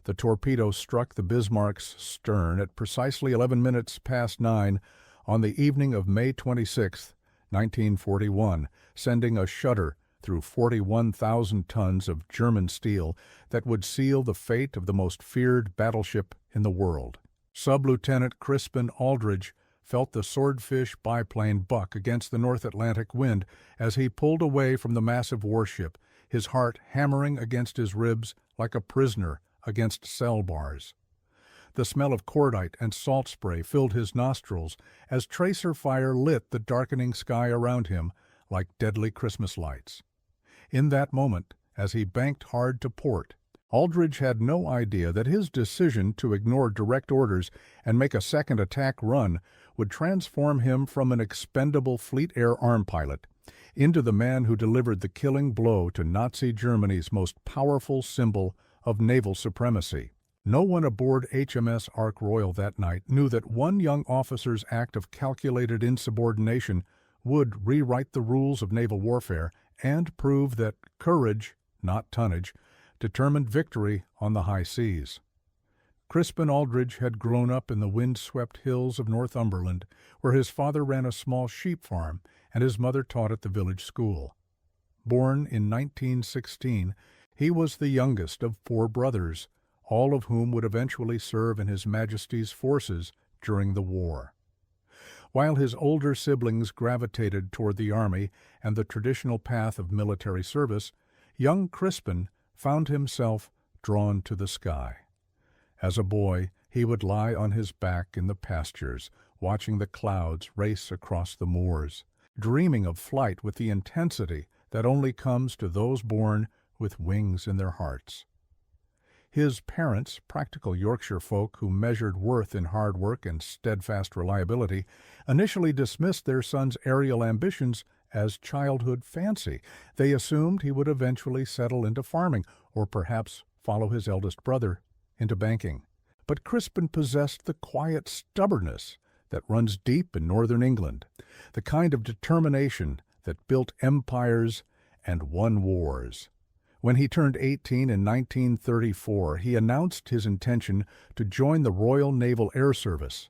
The torpedo struck the Bismarck's stern at precisely 11 minutes past 9 on the evening of May 26, 1941, sending a shudder through 41,000 tons of German steel that would seal the fate of the most feared battleship in the world. Sub-Lieutenant Crispin Aldrich felt the Swordfish biplane buck against the North Atlantic wind as he pulled away from the massive warship, his heart hammering against his ribs like a prisoner against cell bars. The smell of cordite and salt spray filled his nostrils as tracer fire lit the darkening sky around him like deadly Christmas lights. In that moment, as he banked hard to port, Aldrich had no idea that his decision to ignore direct orders and make a second attack run would transform him from an expendable Fleet Air Arm pilot into the man who delivered the killing blow to Nazi Germany's most powerful symbol of naval supremacy. No one aboard HMS Ark Royal that night knew that one young officer's act of calculated insubordination would rewrite the rules of naval warfare and prove that courage, not tonnage, determined victory on the high seas. Crispin Aldrich had grown up in the wind-swept hills of Northumberland, where his father ran a small sheep farm and his mother taught at the village school. Born in 1916, he was the youngest of 4 brothers, all of whom would eventually serve in His Majesty's forces during the war. While his older siblings gravitated toward the Army and the traditional path of military service, young Crispin found himself drawn to the sky. As a boy, he would lie on his back in the pastures, watching the clouds race across the moors, dreaming of flight with the intensity that only comes to those born with wings in their hearts. His parents, practical Yorkshire folk who measured worth in hard work and steadfast reliability, initially dismissed their son's aerial ambitions as childhood fancy. They assumed he would eventually settle into farming or perhaps follow his eldest brother into banking. But Crispin possessed the quiet stubbornness that runs deep in northern England, the kind of determination that built empires and won wars. When he turned 18 in 1934, he announced his intention to join the Royal Naval Air Service,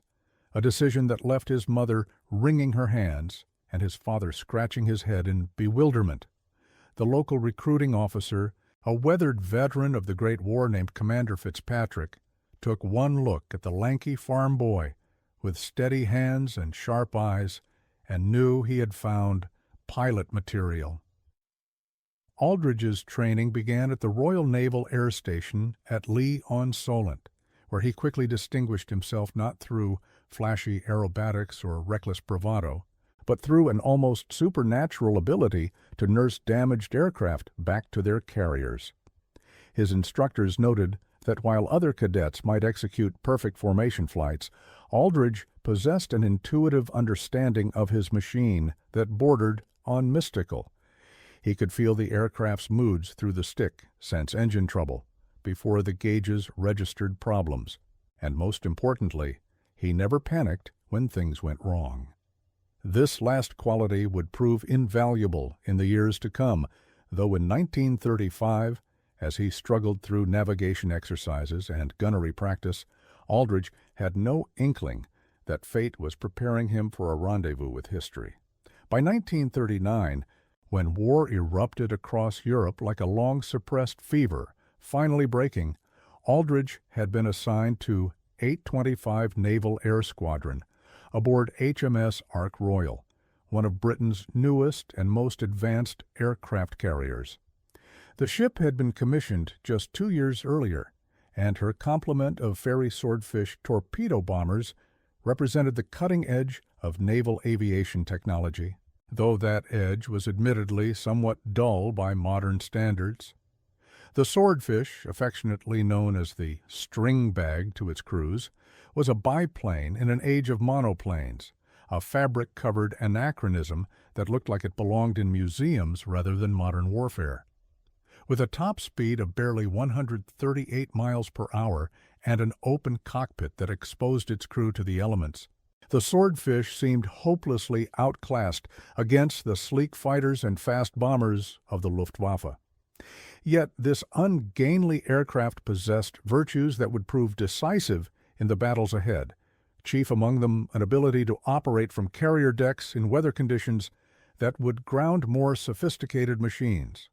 a decision that left his mother wringing her hands and his father scratching his head in bewilderment. The local recruiting officer, a weathered veteran of the Great War named Commander Fitzpatrick, took one look at the lanky farm boy with steady hands and sharp eyes and knew he had found pilot material. Aldrich's training began at the Royal Naval Air Station at Lee-on-Solent, where he quickly distinguished himself not through flashy aerobatics or reckless bravado, but through an almost supernatural ability to nurse damaged aircraft back to their carriers. His instructors noted that while other cadets might execute perfect formation flights, Aldrich possessed an intuitive understanding of his machine that bordered on mystical. He could feel the aircraft's moods through the stick, sense engine trouble, before the gauges registered problems. And most importantly, he never panicked when things went wrong. This last quality would prove invaluable in the years to come, though in 1935, as he struggled through navigation exercises and gunnery practice, Aldrich had no inkling that fate was preparing him for a rendezvous with history. By 1939, when war erupted across Europe like a long-suppressed fever, finally breaking, Aldrich had been assigned to 825 Naval Air Squadron aboard HMS Ark Royal, one of Britain's newest and most advanced aircraft carriers. The ship had been commissioned just 2 years earlier, and her complement of Fairey Swordfish torpedo bombers represented the cutting edge of naval aviation technology, though that edge was admittedly somewhat dull by modern standards. The Swordfish, affectionately known as the string bag to its crews, was a biplane in an age of monoplanes, a fabric-covered anachronism that looked like it belonged in museums rather than modern warfare. With a top speed of barely 138 miles per hour and an open cockpit that exposed its crew to the elements, the Swordfish seemed hopelessly outclassed against the sleek fighters and fast bombers of the Luftwaffe. Yet this ungainly aircraft possessed virtues that would prove decisive in the battles ahead, chief among them an ability to operate from carrier decks in weather conditions that would ground more sophisticated machines.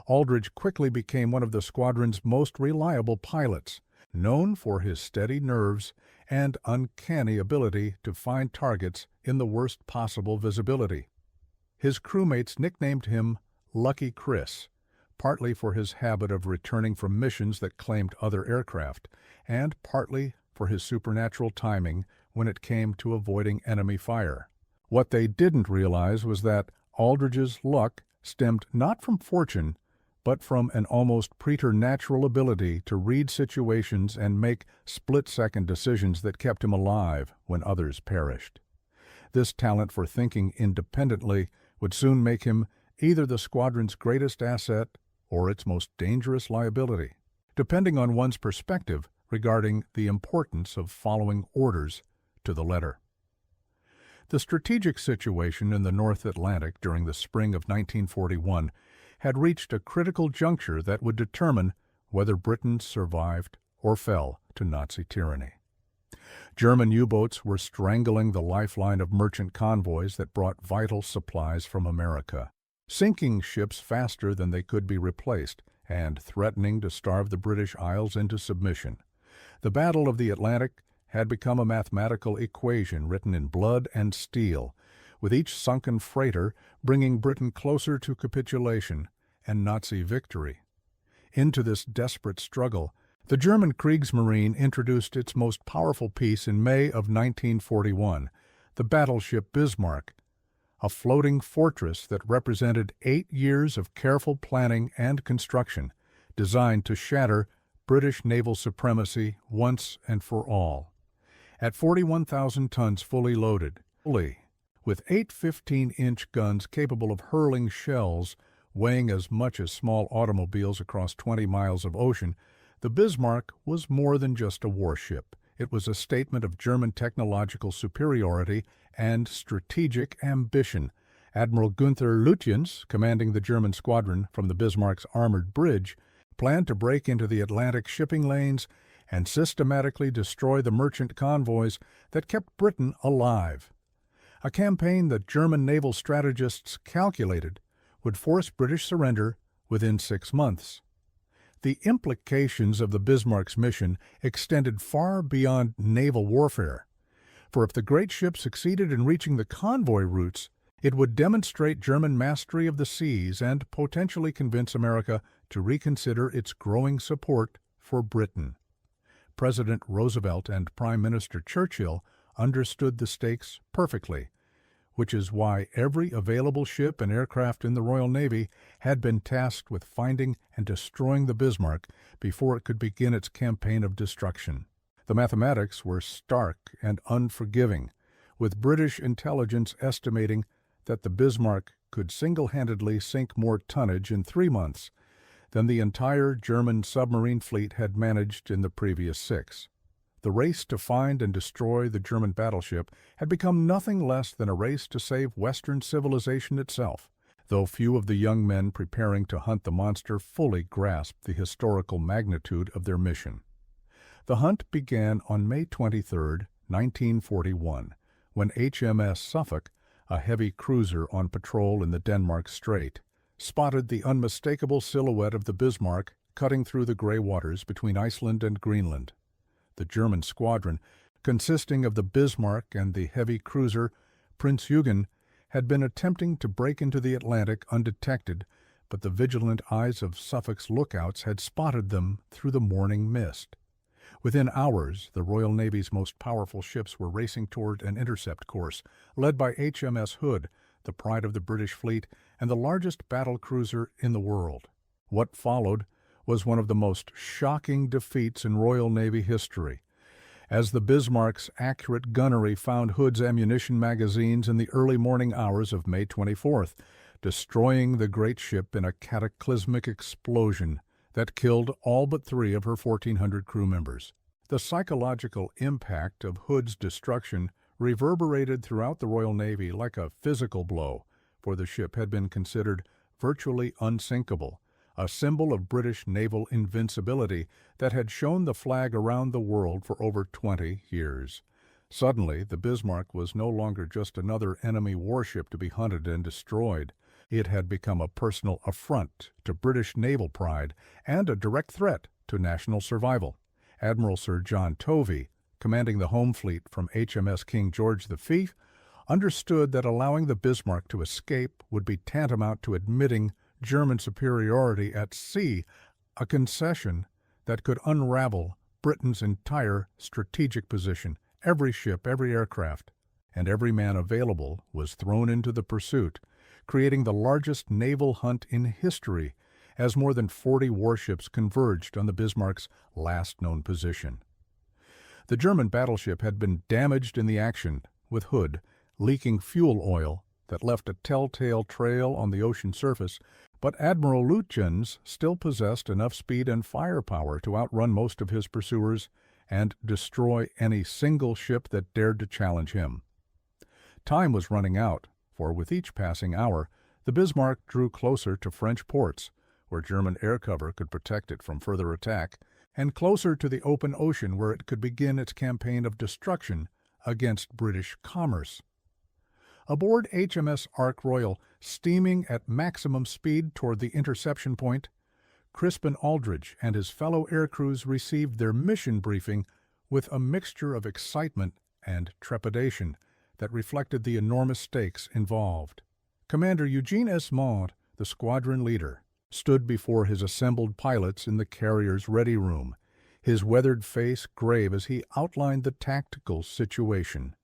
Aldrich quickly became one of the squadron's most reliable pilots, known for his steady nerves and uncanny ability to find targets in the worst possible visibility. His crewmates nicknamed him Lucky Chris, partly for his habit of returning from missions that claimed other aircraft, and partly for his supernatural timing when it came to avoiding enemy fire. What they didn't realize was that Aldrich's luck stemmed not from fortune, but from an almost preternatural ability to read situations and make split-second decisions that kept him alive when others perished. This talent for thinking independently would soon make him either the squadron's greatest asset or its most dangerous liability, depending on one's perspective regarding the importance of following orders to the letter. The strategic situation in the North Atlantic during the spring of 1941 had reached a critical juncture that would determine whether Britain survived or fell to Nazi tyranny. German U-boats were strangling the lifeline of merchant convoys that brought vital supplies from America, sinking ships faster than they could be replaced and threatening to starve the British Isles into submission. The Battle of the Atlantic had become a mathematical equation written in blood and steel, with each sunken freighter bringing Britain closer to capitulation and Nazi victory. Into this desperate struggle, the German Kriegsmarine introduced its most powerful piece in May of 1941, the battleship Bismarck, a floating fortress that represented 8 years of careful planning and construction, designed to shatter British naval supremacy once and for all. At 41,000 tons fully loaded, with 8 15-inch guns capable of hurling shells weighing as much as small automobiles across 20 miles of ocean, the Bismarck was more than just a warship. It was a statement of German technological superiority and strategic ambition. Admiral Günther Lütjens, commanding the German squadron from the Bismarck's armored bridge, planned to break into the Atlantic shipping lanes and systematically destroy the merchant convoys that kept Britain alive. A campaign that German naval strategists calculated would force British surrender within 6 months. The implications of the Bismarck's mission extended far beyond naval warfare, for if the great ship succeeded in reaching the convoy routes, it would demonstrate German mastery of the seas and potentially convince America to reconsider its growing support for Britain. President Roosevelt and Prime Minister Churchill understood the stakes perfectly, which is why every available ship and aircraft in the Royal Navy had been tasked with finding and destroying the Bismarck before it could begin its campaign of destruction. The mathematics were stark and unforgiving, with British intelligence estimating that the Bismarck could single-handedly sink more tonnage in 3 months than the entire German submarine fleet had managed in the previous 6. The race to find and destroy the German battleship had become nothing less than a race to save Western civilization itself, though few of the young men preparing to hunt the monster fully grasped the historical magnitude of their mission. The hunt began on May 23, 1941, when HMS Suffolk, a heavy cruiser on patrol in the Denmark Strait, spotted the unmistakable silhouette of the Bismarck cutting through the gray waters between Iceland and Greenland. The German squadron, consisting of the Bismarck and the heavy cruiser Prinz Eugen, had been attempting to break into the Atlantic undetected, but the vigilant eyes of Suffolk's lookouts had spotted them through the morning mist. Within hours, the Royal Navy's most powerful ships were racing toward an intercept course, led by HMS Hood, the pride of the British fleet and the largest battle cruiser in the world. What followed was one of the most shocking defeats in Royal Navy history, as the Bismarck's accurate gunnery found Hood's ammunition magazines in the early morning hours of May 24th, destroying the great ship in a cataclysmic explosion that killed all but 3 of her 1,400 crew members. The psychological impact of Hood's destruction reverberated throughout the Royal Navy like a physical blow, for the ship had been considered virtually unsinkable, a symbol of British naval invincibility that had shown the flag around the world for over 20 years. Suddenly, the Bismarck was no longer just another enemy warship to be hunted and destroyed. It had become a personal affront to British naval pride and a direct threat to national survival. Admiral Sir John Tovey, commanding the home fleet from HMS King George V, understood that allowing the Bismarck to escape would be tantamount to admitting German superiority at sea, a concession that could unravel Britain's entire strategic position. Every ship, every aircraft, and every man available was thrown into the pursuit, creating the largest naval hunt in history as more than 40 warships converged on the Bismarck's last known position. The German battleship had been damaged in the action, with Hood leaking fuel oil that left a telltale trail on the ocean surface, but Admiral Lütjens still possessed enough speed and firepower to outrun most of his pursuers and destroy any single ship that dared to challenge him. Time was running out, for with each passing hour, the Bismarck drew closer to French ports, where German air cover could protect it from further attack, and closer to the open ocean where it could begin its campaign of destruction against British commerce. Aboard HMS Ark Royal, steaming at maximum speed toward the interception point, Crispin Aldridge and his fellow aircrews received their mission briefing with a mixture of excitement and trepidation that reflected the enormous stakes involved. Commander Eugene Esmond, the squadron leader, stood before his assembled pilots in the carrier's ready room, his weathered face grave as he outlined the tactical situation.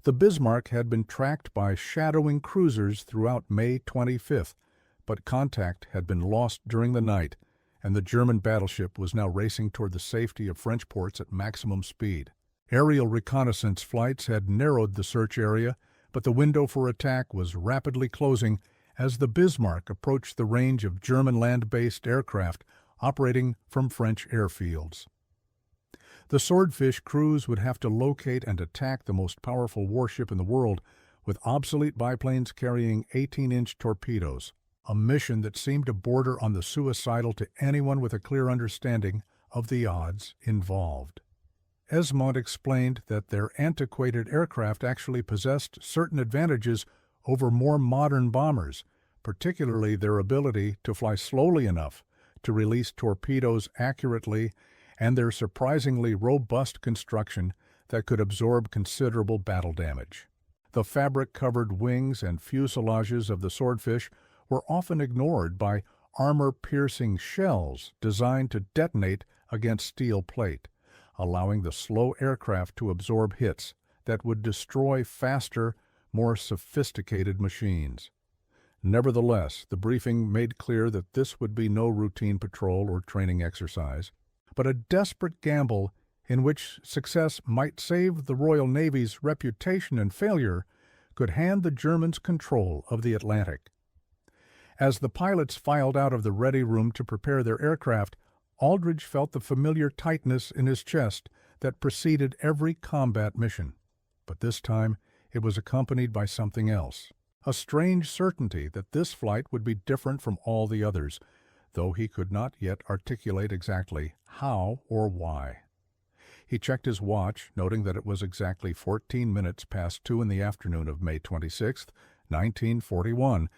The Bismarck had been tracked by shadowing cruisers throughout May 25th, but contact had been lost during the night, and the German battleship was now racing toward the safety of French ports at maximum speed. Aerial reconnaissance flights had narrowed the search area, but the window for attack was rapidly closing as the Bismarck approached the range of German land-based aircraft operating from French airfields. The Swordfish crews would have to locate and attack the most powerful warship in the world with obsolete biplanes carrying 18-inch torpedoes, a mission that seemed to border on the suicidal to anyone with a clear understanding of the odds involved. Esmond explained that their antiquated aircraft actually possessed certain advantages over more modern bombers, particularly their ability to fly slowly enough to release torpedoes accurately and their surprisingly robust construction that could absorb considerable battle damage. The fabric-covered wings and fuselages of the Swordfish were often ignored by armor-piercing shells designed to detonate against steel plate, allowing the slow aircraft to absorb hits that would destroy faster, more sophisticated machines. Nevertheless, the briefing made clear that this would be no routine patrol or training exercise, but a desperate gamble in which success might save the Royal Navy's reputation and failure could hand the Germans control of the Atlantic. As the pilots filed out of the ready room to prepare their aircraft, Aldridge felt the familiar tightness in his chest that preceded every combat mission. But this time, it was accompanied by something else, a strange certainty that this flight would be different from all the others, though he could not yet articulate exactly how or why. He checked his watch, noting that it was exactly 14 minutes past 2 in the afternoon of May 26, 1941,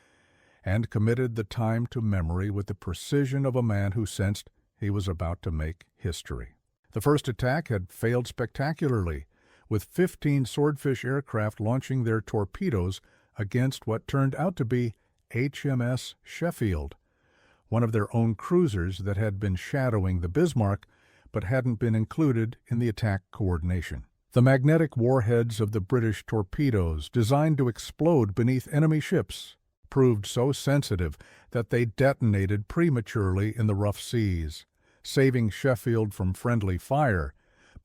and committed the time to memory with the precision of a man who sensed he was about to make history. The first attack had failed spectacularly, with 15 Swordfish aircraft launching their torpedoes against what turned out to be HMS Sheffield, one of their own cruisers that had been shadowing the Bismarck but hadn't been included in the attack coordination. The magnetic warheads of the British torpedoes, designed to explode beneath enemy ships, proved so sensitive that they detonated prematurely in the rough seas, saving Sheffield from friendly fire,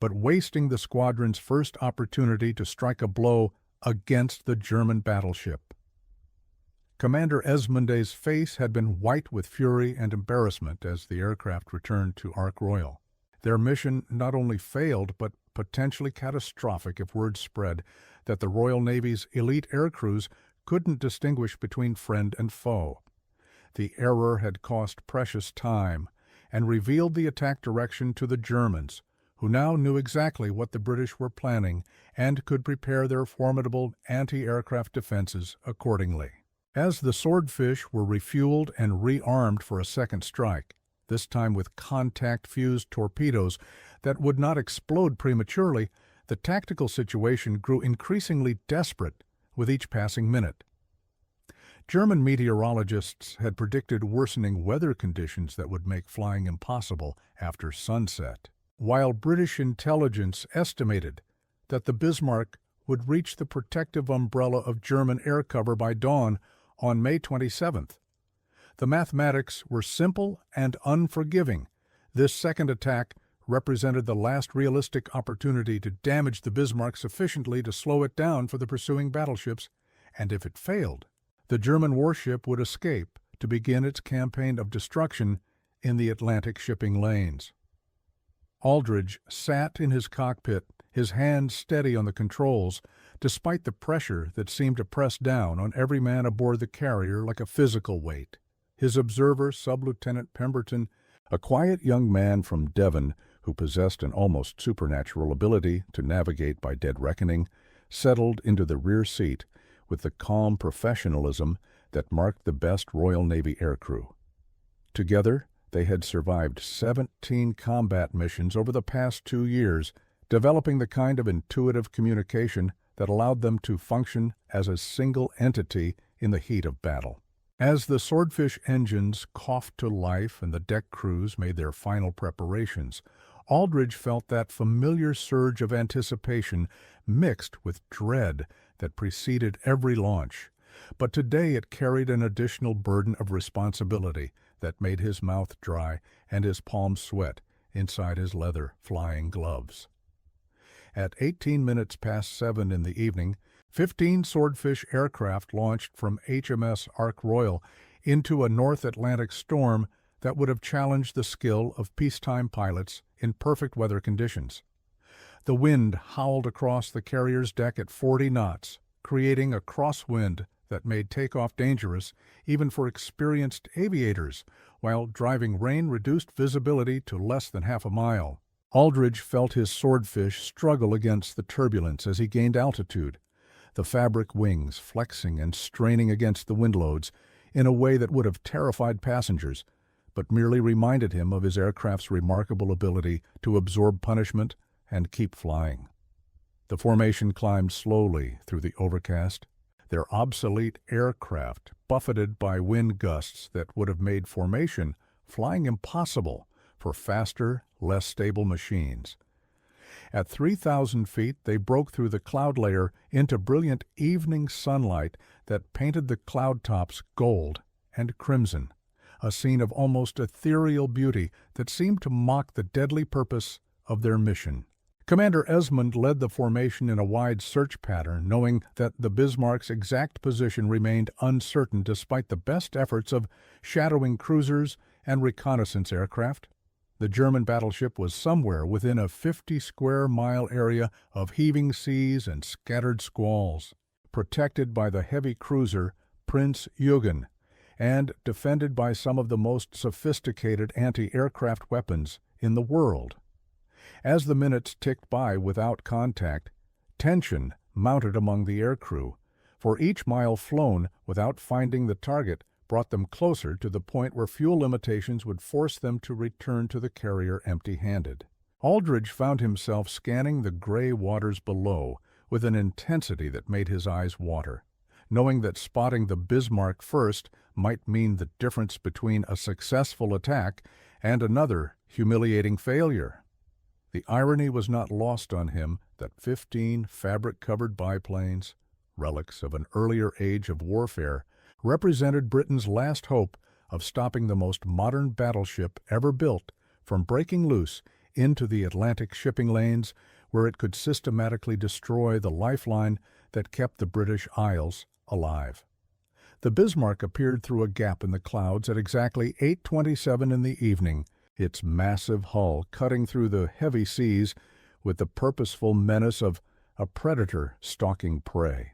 but wasting the squadron's first opportunity to strike a blow against the German battleship. Commander Esmondet's face had been white with fury and embarrassment as the aircraft returned to Ark Royal. Their mission not only failed, but potentially catastrophic if word spread that the Royal Navy's elite air crews couldn't distinguish between friend and foe. The error had cost precious time and revealed the attack direction to the Germans, who now knew exactly what the British were planning and could prepare their formidable anti-aircraft defenses accordingly. As the Swordfish were refueled and rearmed for a second strike, this time with contact-fused torpedoes that would not explode prematurely, the tactical situation grew increasingly desperate with each passing minute. German meteorologists had predicted worsening weather conditions that would make flying impossible after sunset, while British intelligence estimated that the Bismarck would reach the protective umbrella of German air cover by dawn on May 27th. The mathematics were simple and unforgiving. This second attack represented the last realistic opportunity to damage the Bismarck sufficiently to slow it down for the pursuing battleships, and if it failed, the German warship would escape to begin its campaign of destruction in the Atlantic shipping lanes. Aldridge sat in his cockpit, his hands steady on the controls, despite the pressure that seemed to press down on every man aboard the carrier like a physical weight. His observer, Sub-Lieutenant Pemberton, a quiet young man from Devon who possessed an almost supernatural ability to navigate by dead reckoning, settled into the rear seat with the calm professionalism that marked the best Royal Navy aircrew. Together, they had survived 17 combat missions over the past 2 years, developing the kind of intuitive communication that allowed them to function as a single entity in the heat of battle. As the Swordfish engines coughed to life and the deck crews made their final preparations, Aldridge felt that familiar surge of anticipation mixed with dread that preceded every launch. But today it carried an additional burden of responsibility that made his mouth dry and his palms sweat inside his leather flying gloves. At 18 minutes past 7 in the evening, 15 Swordfish aircraft launched from HMS Ark Royal into a North Atlantic storm that would have challenged the skill of peacetime pilots in perfect weather conditions. The wind howled across the carrier's deck at 40 knots, creating a crosswind that made takeoff dangerous even for experienced aviators, while driving rain reduced visibility to less than half a mile. Aldridge felt his Swordfish struggle against the turbulence as he gained altitude, the fabric wings flexing and straining against the windloads in a way that would have terrified passengers, but merely reminded him of his aircraft's remarkable ability to absorb punishment and keep flying. The formation climbed slowly through the overcast, their obsolete aircraft buffeted by wind gusts that would have made formation flying impossible for faster, less stable machines. At 3,000 feet, they broke through the cloud layer into brilliant evening sunlight that painted the cloud tops gold and crimson, a scene of almost ethereal beauty that seemed to mock the deadly purpose of their mission. Commander Esmond led the formation in a wide search pattern, knowing that the Bismarck's exact position remained uncertain despite the best efforts of shadowing cruisers and reconnaissance aircraft. The German battleship was somewhere within a 50-square-mile area of heaving seas and scattered squalls, protected by the heavy cruiser Prinz Eugen, and defended by some of the most sophisticated anti-aircraft weapons in the world. As the minutes ticked by without contact, tension mounted among the aircrew, for each mile flown without finding the target brought them closer to the point where fuel limitations would force them to return to the carrier empty-handed. Aldridge found himself scanning the gray waters below with an intensity that made his eyes water, knowing that spotting the Bismarck first might mean the difference between a successful attack and another humiliating failure. The irony was not lost on him that 15 fabric-covered biplanes, relics of an earlier age of warfare, represented Britain's last hope of stopping the most modern battleship ever built from breaking loose into the Atlantic shipping lanes where it could systematically destroy the lifeline that kept the British Isles alive. The Bismarck appeared through a gap in the clouds at exactly 8:27 in the evening, its massive hull cutting through the heavy seas with the purposeful menace of a predator stalking prey.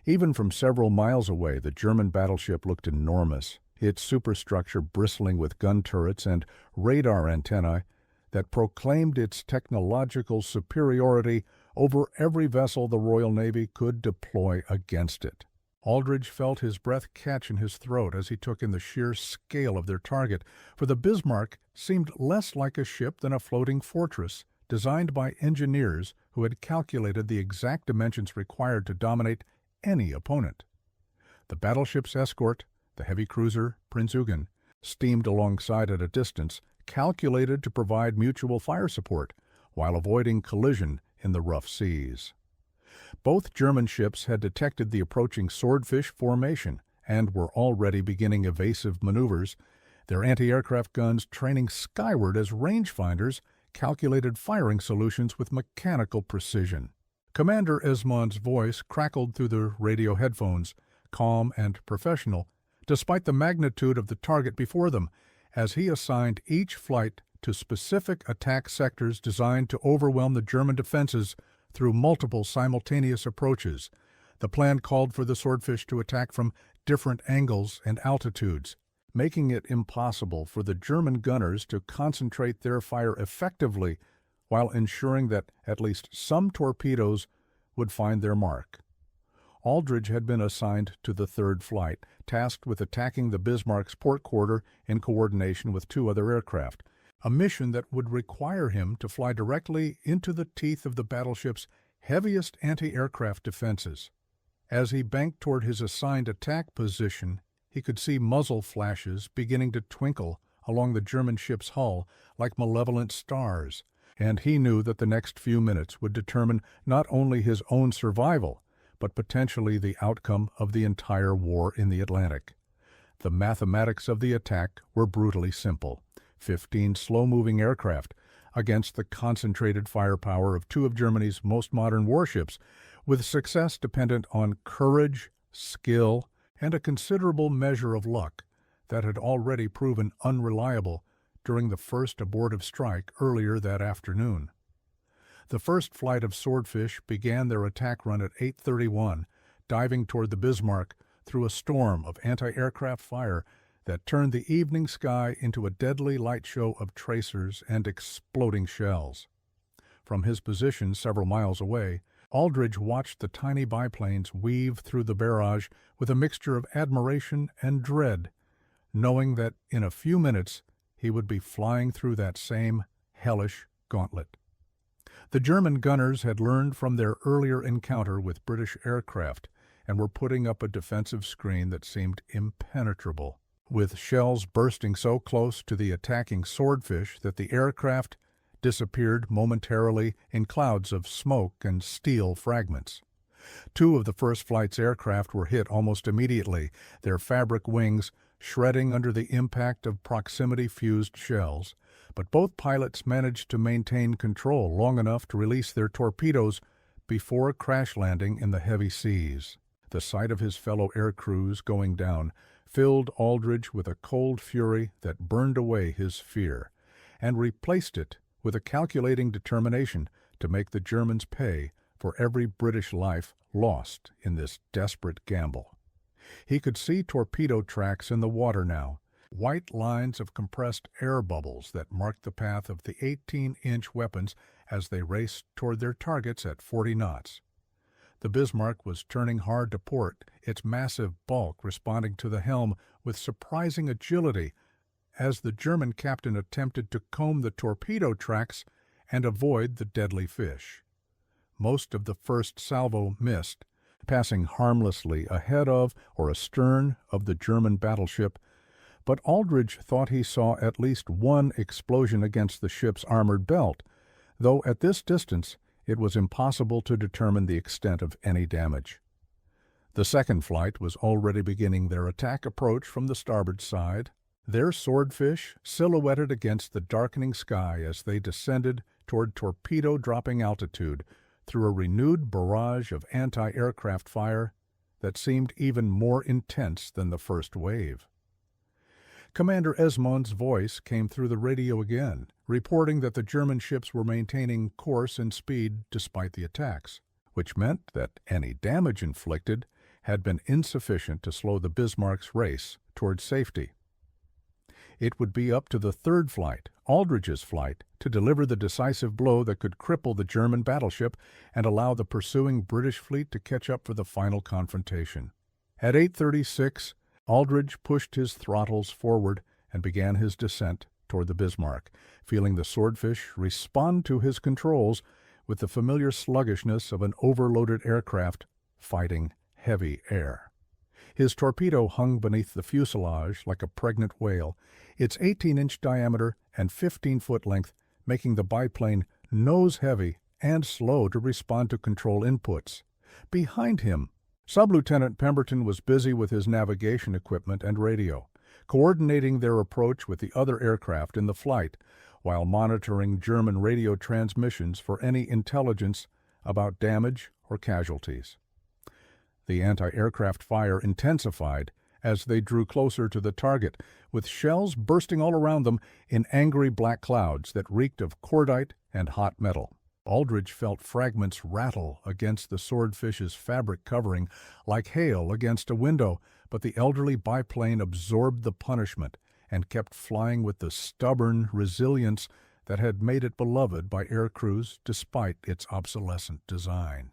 Even from several miles away, the German battleship looked enormous, its superstructure bristling with gun turrets and radar antennae that proclaimed its technological superiority over every vessel the Royal Navy could deploy against it. Aldrich felt his breath catch in his throat as he took in the sheer scale of their target, for the Bismarck seemed less like a ship than a floating fortress designed by engineers who had calculated the exact dimensions required to dominate any opponent. The battleship's escort, the heavy cruiser Prinz Eugen, steamed alongside at a distance calculated to provide mutual fire support while avoiding collision in the rough seas. Both German ships had detected the approaching swordfish formation and were already beginning evasive maneuvers, their anti-aircraft guns training skyward as rangefinders calculated firing solutions with mechanical precision. Commander Esmond's voice crackled through the radio headphones, calm and professional, despite the magnitude of the target before them, as he assigned each flight to specific attack sectors designed to overwhelm the German defenses through multiple simultaneous approaches. The plan called for the swordfish to attack from different angles and altitudes, making it impossible for the German gunners to concentrate their fire effectively while ensuring that at least some torpedoes would find their mark. Aldrich had been assigned to the third flight, tasked with attacking the Bismarck's port quarter in coordination with two other aircraft, a mission that would require him to fly directly into the teeth of the battleship's heaviest anti-aircraft defenses. As he banked toward his assigned attack position, he could see muzzle flashes beginning to twinkle along the German ship's hull like malevolent stars, and he knew that the next few minutes would determine not only his own survival, but potentially the outcome of the entire war in the Atlantic. The mathematics of the attack were brutally simple: 15 slow-moving aircraft against the concentrated firepower of two of Germany's most modern warships, with success dependent on courage, skill, and a considerable measure of luck that had already proven unreliable during the first abortive strike earlier that afternoon. The first flight of swordfish began their attack run at 8:31, diving toward the Bismarck through a storm of anti-aircraft fire that turned the evening sky into a deadly light show of tracers and exploding shells. From his position several miles away, Aldrich watched the tiny biplanes weave through the barrage with a mixture of admiration and dread, knowing that in a few minutes he would be flying through that same hellish gauntlet. The German gunners had learned from their earlier encounter with British aircraft and were putting up a defensive screen that seemed impenetrable, with shells bursting so close to the attacking swordfish that the aircraft disappeared momentarily in clouds of smoke and steel fragments. Two of the first flight's aircraft were hit almost immediately, their fabric wings shredding under the impact of proximity-fused shells, but both pilots managed to maintain control long enough to release their torpedoes before crash landing in the heavy seas. The sight of his fellow air crews going down filled Aldrich with a cold fury that burned away his fear, and replaced it with a calculating determination to make the Germans pay for every British life lost in this desperate gamble. He could see torpedo tracks in the water now, white lines of compressed air bubbles that marked the path of the 18-inch weapons as they raced toward their targets at 40 knots. The Bismarck was turning hard to port, its massive bulk responding to the helm with surprising agility as the German captain attempted to comb the torpedo tracks and avoid the deadly fish. Most of the first salvo missed, passing harmlessly ahead of or astern of the German battleship, but Aldrich thought he saw at least one explosion against the ship's armored belt, though at this distance it was impossible to determine the extent of any damage. The second flight was already beginning their attack approach from the starboard side, their swordfish silhouetted against the darkening sky as they descended toward torpedo-dropping altitude through a renewed barrage of anti-aircraft fire that seemed even more intense than the first wave. Commander Esmond's voice came through the radio again, reporting that the German ships were maintaining course and speed despite the attacks, which meant that any damage inflicted had been insufficient to slow the Bismarck's race towards safety. It would be up to the third flight, Aldrich's flight, to deliver the decisive blow that could cripple the German battleship and allow the pursuing British fleet to catch up for the final confrontation. At 8:36, Aldrich pushed his throttles forward and began his descent toward the Bismarck, feeling the Swordfish respond to his controls with the familiar sluggishness of an overloaded aircraft fighting heavy air. His torpedo hung beneath the fuselage like a pregnant whale, its 18-inch diameter and 15-foot length making the biplane nose-heavy and slow to respond to control inputs. Behind him, Sub-Lieutenant Pemberton was busy with his navigation equipment and radio, coordinating their approach with the other aircraft in the flight, while monitoring German radio transmissions for any intelligence about damage or casualties. The anti-aircraft fire intensified as they drew closer to the target, with shells bursting all around them in angry black clouds that reeked of cordite and hot metal. Aldrich felt fragments rattle against the Swordfish's fabric covering like hail against a window, but the elderly biplane absorbed the punishment and kept flying with the stubborn resilience that had made it beloved by air crews despite its obsolescent design.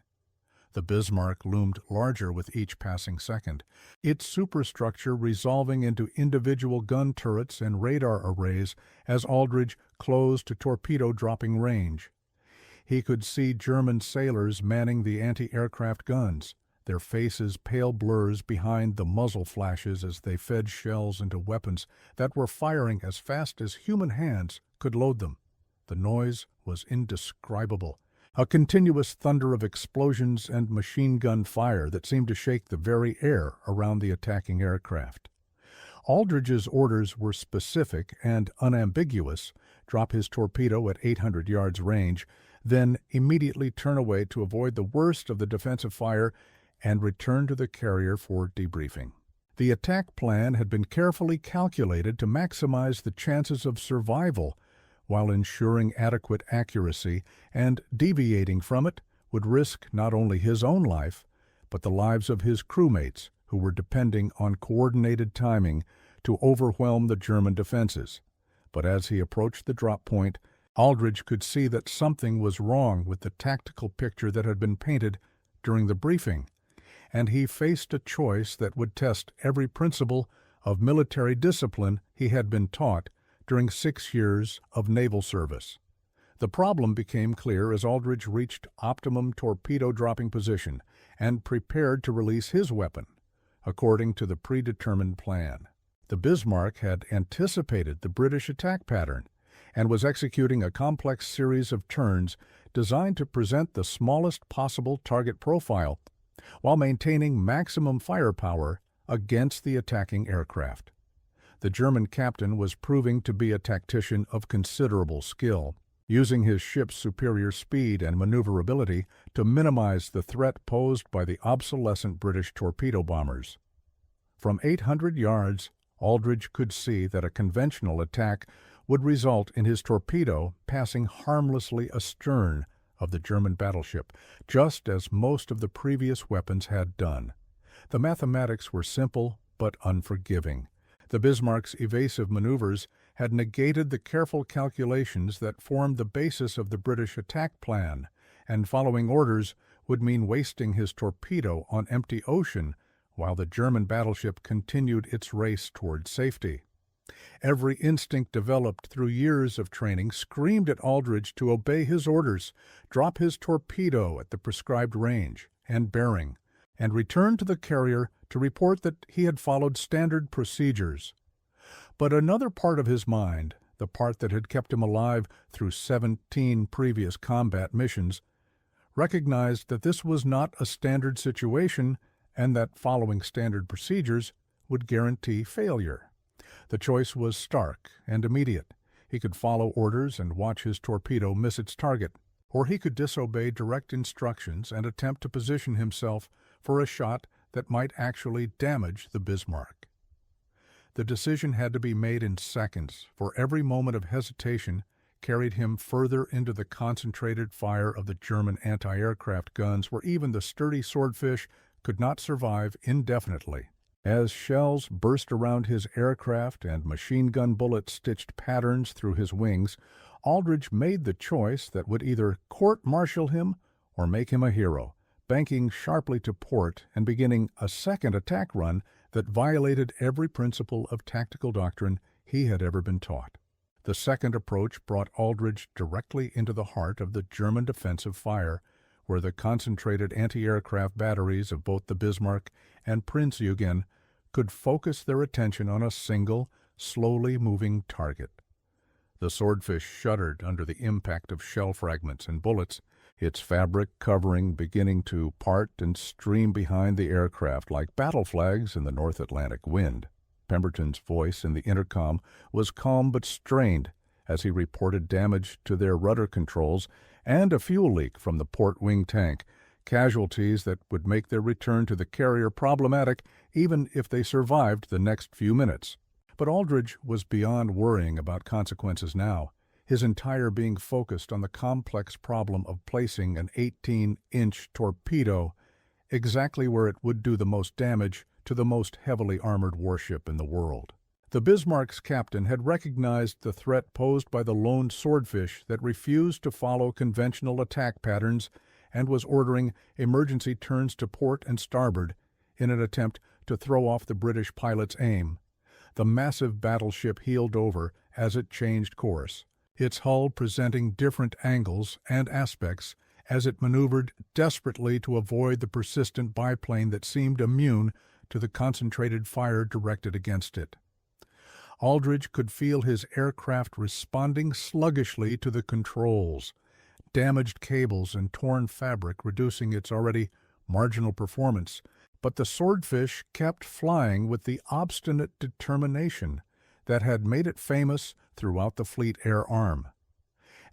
The Bismarck loomed larger with each passing second, its superstructure resolving into individual gun turrets and radar arrays as Aldrich closed to torpedo-dropping range. He could see German sailors manning the anti-aircraft guns, their faces pale blurs behind the muzzle flashes as they fed shells into weapons that were firing as fast as human hands could load them. The noise was indescribable, a continuous thunder of explosions and machine gun fire that seemed to shake the very air around the attacking aircraft. Aldrich's orders were specific and unambiguous: drop his torpedo at 800 yards range, then immediately turn away to avoid the worst of the defensive fire and return to the carrier for debriefing. The attack plan had been carefully calculated to maximize the chances of survival while ensuring adequate accuracy, and deviating from it would risk not only his own life, but the lives of his crewmates who were depending on coordinated timing to overwhelm the German defenses. But as he approached the drop point, Aldrich could see that something was wrong with the tactical picture that had been painted during the briefing, and he faced a choice that would test every principle of military discipline he had been taught during 6 years of naval service. The problem became clear as Aldrich reached optimum torpedo-dropping position and prepared to release his weapon, according to the predetermined plan. The Bismarck had anticipated the British attack pattern and was executing a complex series of turns designed to present the smallest possible target profile while maintaining maximum firepower against the attacking aircraft. The German captain was proving to be a tactician of considerable skill, using his ship's superior speed and maneuverability to minimize the threat posed by the obsolescent British torpedo bombers. From 800 yards, Aldrich could see that a conventional attack would result in his torpedo passing harmlessly astern of the German battleship, just as most of the previous weapons had done. The mathematics were simple but unforgiving. The Bismarck's evasive maneuvers had negated the careful calculations that formed the basis of the British attack plan, and following orders would mean wasting his torpedo on empty ocean while the German battleship continued its race toward safety. Every instinct developed through years of training screamed at Aldrich to obey his orders, drop his torpedo at the prescribed range and bearing, and return to the carrier to report that he had followed standard procedures. But another part of his mind, the part that had kept him alive through 17 previous combat missions, recognized that this was not a standard situation and that following standard procedures would guarantee failure. The choice was stark and immediate. He could follow orders and watch his torpedo miss its target, or he could disobey direct instructions and attempt to position himself for a shot that might actually damage the Bismarck. The decision had to be made in seconds, for every moment of hesitation carried him further into the concentrated fire of the German anti-aircraft guns, where even the sturdy Swordfish could not survive indefinitely. As shells burst around his aircraft and machine gun bullets stitched patterns through his wings, Aldrich made the choice that would either court-martial him or make him a hero, banking sharply to port and beginning a second attack run that violated every principle of tactical doctrine he had ever been taught. The second approach brought Aldrich directly into the heart of the German defensive fire, where the concentrated anti-aircraft batteries of both the Bismarck and Prinz Eugen could focus their attention on a single, slowly moving target. The Swordfish shuddered under the impact of shell fragments and bullets, its fabric covering beginning to part and stream behind the aircraft like battle flags in the North Atlantic wind. Pemberton's voice in the intercom was calm but strained as he reported damage to their rudder controls and a fuel leak from the port wing tank, casualties that would make their return to the carrier problematic even if they survived the next few minutes. But Aldrich was beyond worrying about consequences now, his entire being focused on the complex problem of placing an 18-inch torpedo exactly where it would do the most damage to the most heavily armored warship in the world. The Bismarck's captain had recognized the threat posed by the lone Swordfish that refused to follow conventional attack patterns and was ordering emergency turns to port and starboard in an attempt to throw off the British pilot's aim. The massive battleship heeled over as it changed course, its hull presenting different angles and aspects as it maneuvered desperately to avoid the persistent biplane that seemed immune to the concentrated fire directed against it. Aldrich could feel his aircraft responding sluggishly to the controls, damaged cables and torn fabric reducing its already marginal performance, but the Swordfish kept flying with the obstinate determination that had made it famous throughout the fleet air arm.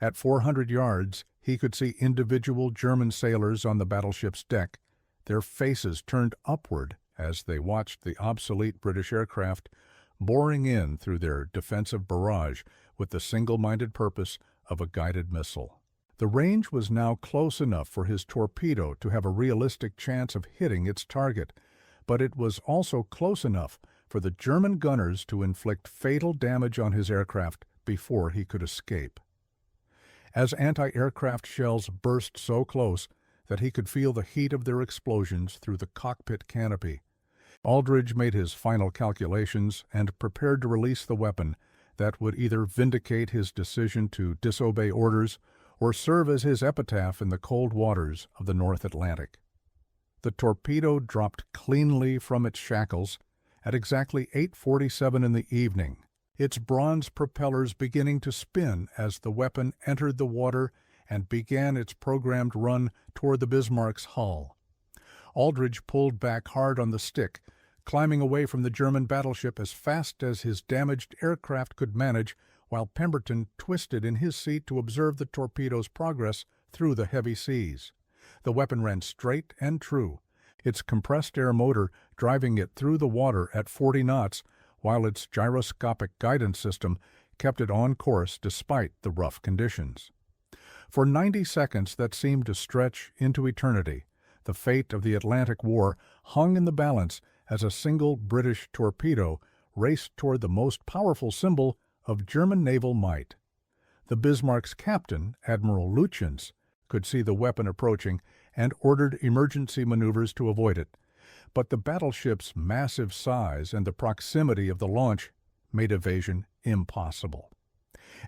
At 400 yards, he could see individual German sailors on the battleship's deck, their faces turned upward as they watched the obsolete British aircraft boring in through their defensive barrage with the single-minded purpose of a guided missile. The range was now close enough for his torpedo to have a realistic chance of hitting its target, but it was also close enough for the German gunners to inflict fatal damage on his aircraft before he could escape. As anti-aircraft shells burst so close that he could feel the heat of their explosions through the cockpit canopy, Aldrich made his final calculations and prepared to release the weapon that would either vindicate his decision to disobey orders or serve as his epitaph in the cold waters of the North Atlantic. The torpedo dropped cleanly from its shackles at exactly 8:47 in the evening, its bronze propellers beginning to spin as the weapon entered the water and began its programmed run toward the Bismarck's hull. Aldrich pulled back hard on the stick, climbing away from the German battleship as fast as his damaged aircraft could manage, while Pemberton twisted in his seat to observe the torpedo's progress through the heavy seas. The weapon ran straight and true, its compressed air motor driving it through the water at 40 knots, while its gyroscopic guidance system kept it on course despite the rough conditions. For 90 seconds that seemed to stretch into eternity, the fate of the Atlantic War hung in the balance as a single British torpedo raced toward the most powerful symbol of German naval might. The Bismarck's captain, Admiral Lütjens, could see the weapon approaching and ordered emergency maneuvers to avoid it, but the battleship's massive size and the proximity of the launch made evasion impossible.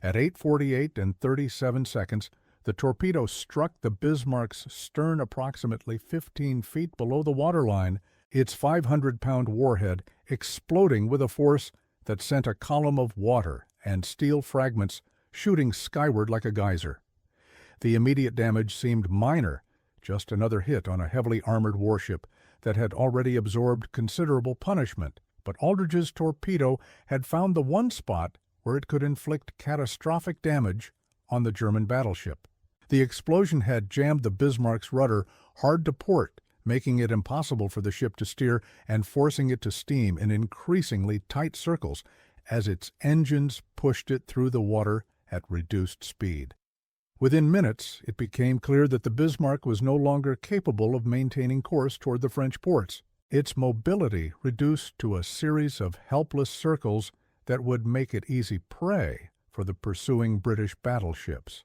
At 8:48 and 37 seconds, the torpedo struck the Bismarck's stern approximately 15 feet below the waterline, its 500-pound warhead exploding with a force that sent a column of water and steel fragments shooting skyward like a geyser. The immediate damage seemed minor, just another hit on a heavily armored warship that had already absorbed considerable punishment, but Aldrich's torpedo had found the one spot where it could inflict catastrophic damage on the German battleship. The explosion had jammed the Bismarck's rudder hard to port, making it impossible for the ship to steer and forcing it to steam in increasingly tight circles as its engines pushed it through the water at reduced speed. Within minutes, it became clear that the Bismarck was no longer capable of maintaining course toward the French ports. its mobility reduced to a series of helpless circles that would make it easy prey for the pursuing British battleships.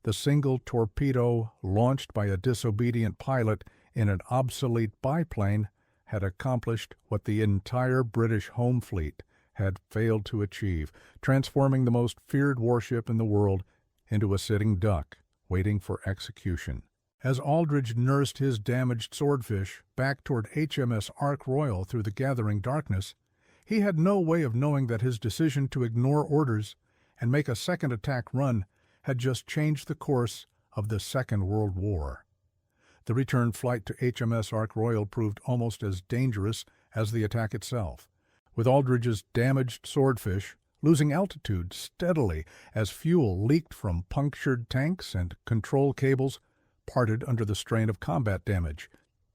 The single torpedo, launched by a disobedient pilot in an obsolete biplane, had accomplished what the entire British home fleet had failed to achieve, transforming the most feared warship in the world into a sitting duck, waiting for execution. As Aldrich nursed his damaged swordfish back toward HMS Ark Royal through the gathering darkness, he had no way of knowing that his decision to ignore orders and make a second attack run had just changed the course of the Second World War. The return flight to HMS Ark Royal proved almost as dangerous as the attack itself, with Aldrich's damaged swordfish losing altitude steadily as fuel leaked from punctured tanks and control cables parted under the strain of combat damage.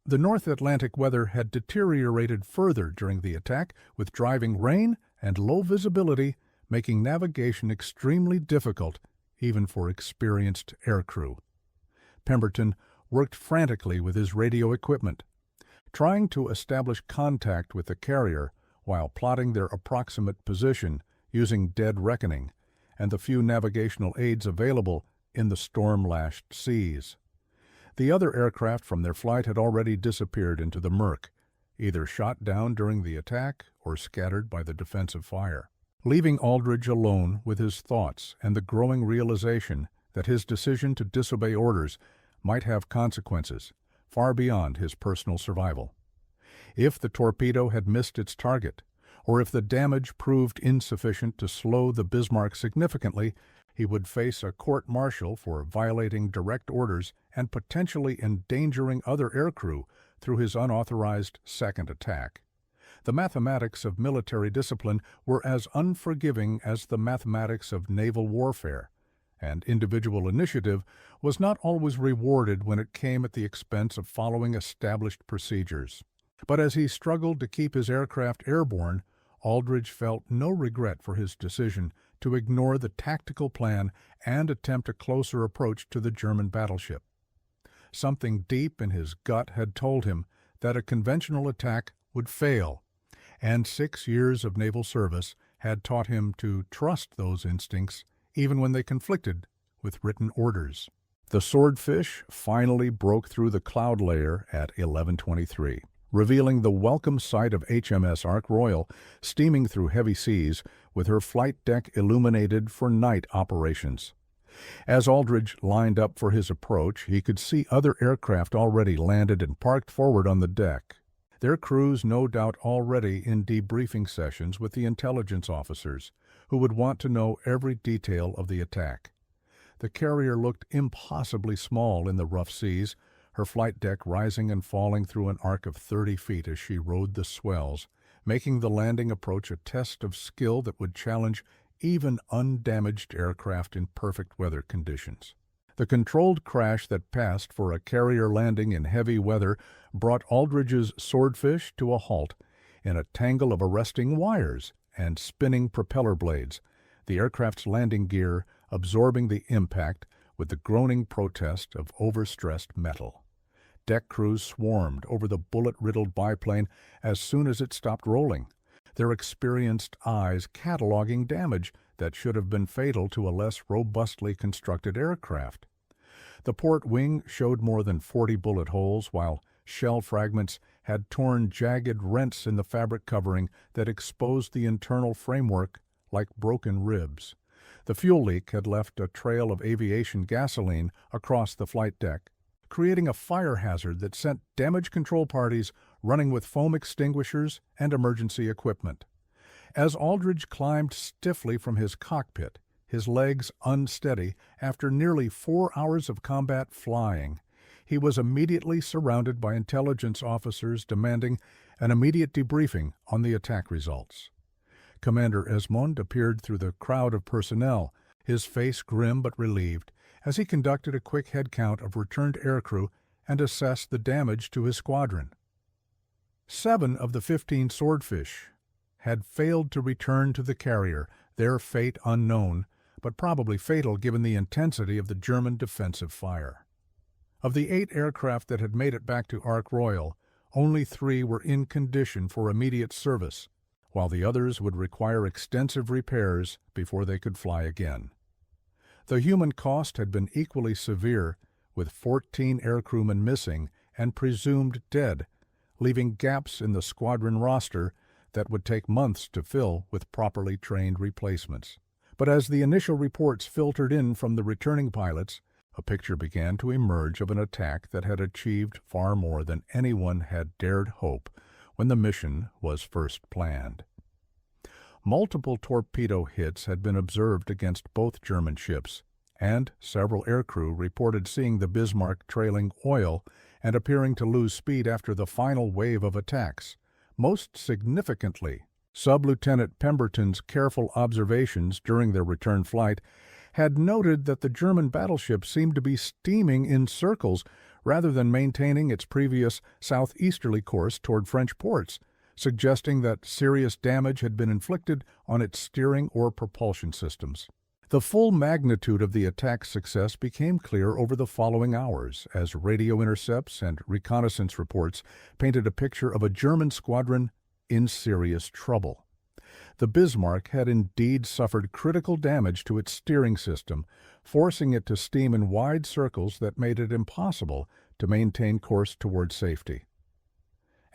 The North Atlantic weather had deteriorated further during the attack, with driving rain and low visibility making navigation extremely difficult even for experienced aircrew. Pemberton worked frantically with his radio equipment, trying to establish contact with the carrier while plotting their approximate position using dead reckoning and the few navigational aids available in the storm-lashed seas. The other aircraft from their flight had already disappeared into the murk, either shot down during the attack or scattered by the defensive fire, leaving Aldrich alone with his thoughts and the growing realization that his decision to disobey orders might have consequences far beyond his personal survival. If the torpedo had missed its target, or if the damage proved insufficient to slow the Bismarck significantly, he would face a court-martial for violating direct orders and potentially endangering other aircrew through his unauthorized second attack. The mathematics of military discipline were as unforgiving as the mathematics of naval warfare, and individual initiative was not always rewarded when it came at the expense of following established procedures. But as he struggled to keep his aircraft airborne, Aldrich felt no regret for his decision to ignore the tactical plan and attempt a closer approach to the German battleship. Something deep in his gut had told him that a conventional attack would fail, and 6 years of naval service had taught him to trust those instincts even when they conflicted with written orders. The swordfish finally broke through the cloud layer at 11:23. Revealing the welcome sight of HMS Ark Royal steaming through heavy seas with her flight deck illuminated for night operations. As Aldrich lined up for his approach, he could see other aircraft already landed and parked forward on the deck, their crews no doubt already in debriefing sessions with the intelligence officers, who would want to know every detail of the attack. The carrier looked impossibly small in the rough seas, her flight deck rising and falling through an arc of 30 feet as she rode the swells, making the landing approach a test of skill that would challenge even undamaged aircraft in perfect weather conditions. The controlled crash that passed for a carrier landing in heavy weather brought Aldrich's swordfish to a halt in a tangle of arresting wires and spinning propeller blades, the aircraft's landing gear absorbing the impact with the groaning protest of overstressed metal. Deck crews swarmed over the bullet-riddled biplane as soon as it stopped rolling, their experienced eyes cataloging damage that should have been fatal to a less robustly constructed aircraft. The port wing showed more than 40 bullet holes, while shell fragments had torn jagged rents in the fabric covering that exposed the internal framework like broken ribs. The fuel leak had left a trail of aviation gasoline across the flight deck, creating a fire hazard that sent damage control parties running with foam extinguishers and emergency equipment. As Aldrich climbed stiffly from his cockpit, his legs unsteady after nearly 4 hours of combat flying, he was immediately surrounded by intelligence officers demanding an immediate debriefing on the attack results. Commander Esmond appeared through the crowd of personnel, his face grim but relieved, as he conducted a quick head count of returned aircrew and assessed the damage to his squadron. 7 of the 15 swordfish had failed to return to the carrier, their fate unknown, but probably fatal given the intensity of the German defensive fire. Of the 8 aircraft that had made it back to Ark Royal, only 3 were in condition for immediate service, while the others would require extensive repairs before they could fly again. The human cost had been equally severe, with 14 aircrewmen missing and presumed dead, leaving gaps in the squadron roster that would take months to fill with properly trained replacements. But as the initial reports filtered in from the returning pilots, a picture began to emerge of an attack that had achieved far more than anyone had dared hope when the mission was first planned. Multiple torpedo hits had been observed against both German ships, and several aircrew reported seeing the Bismarck trailing oil and appearing to lose speed after the final wave of attacks. Most significantly, Sub-Lieutenant Pemberton's careful observations during their return flight had noted that the German battleship seemed to be steaming in circles rather than maintaining its previous southeasterly course toward French ports, suggesting that serious damage had been inflicted on its steering or propulsion systems. The full magnitude of the attack's success became clear over the following hours, as radio intercepts and reconnaissance reports painted a picture of a German squadron in serious trouble. The Bismarck had indeed suffered critical damage to its steering system, forcing it to steam in wide circles that made it impossible to maintain course toward safety.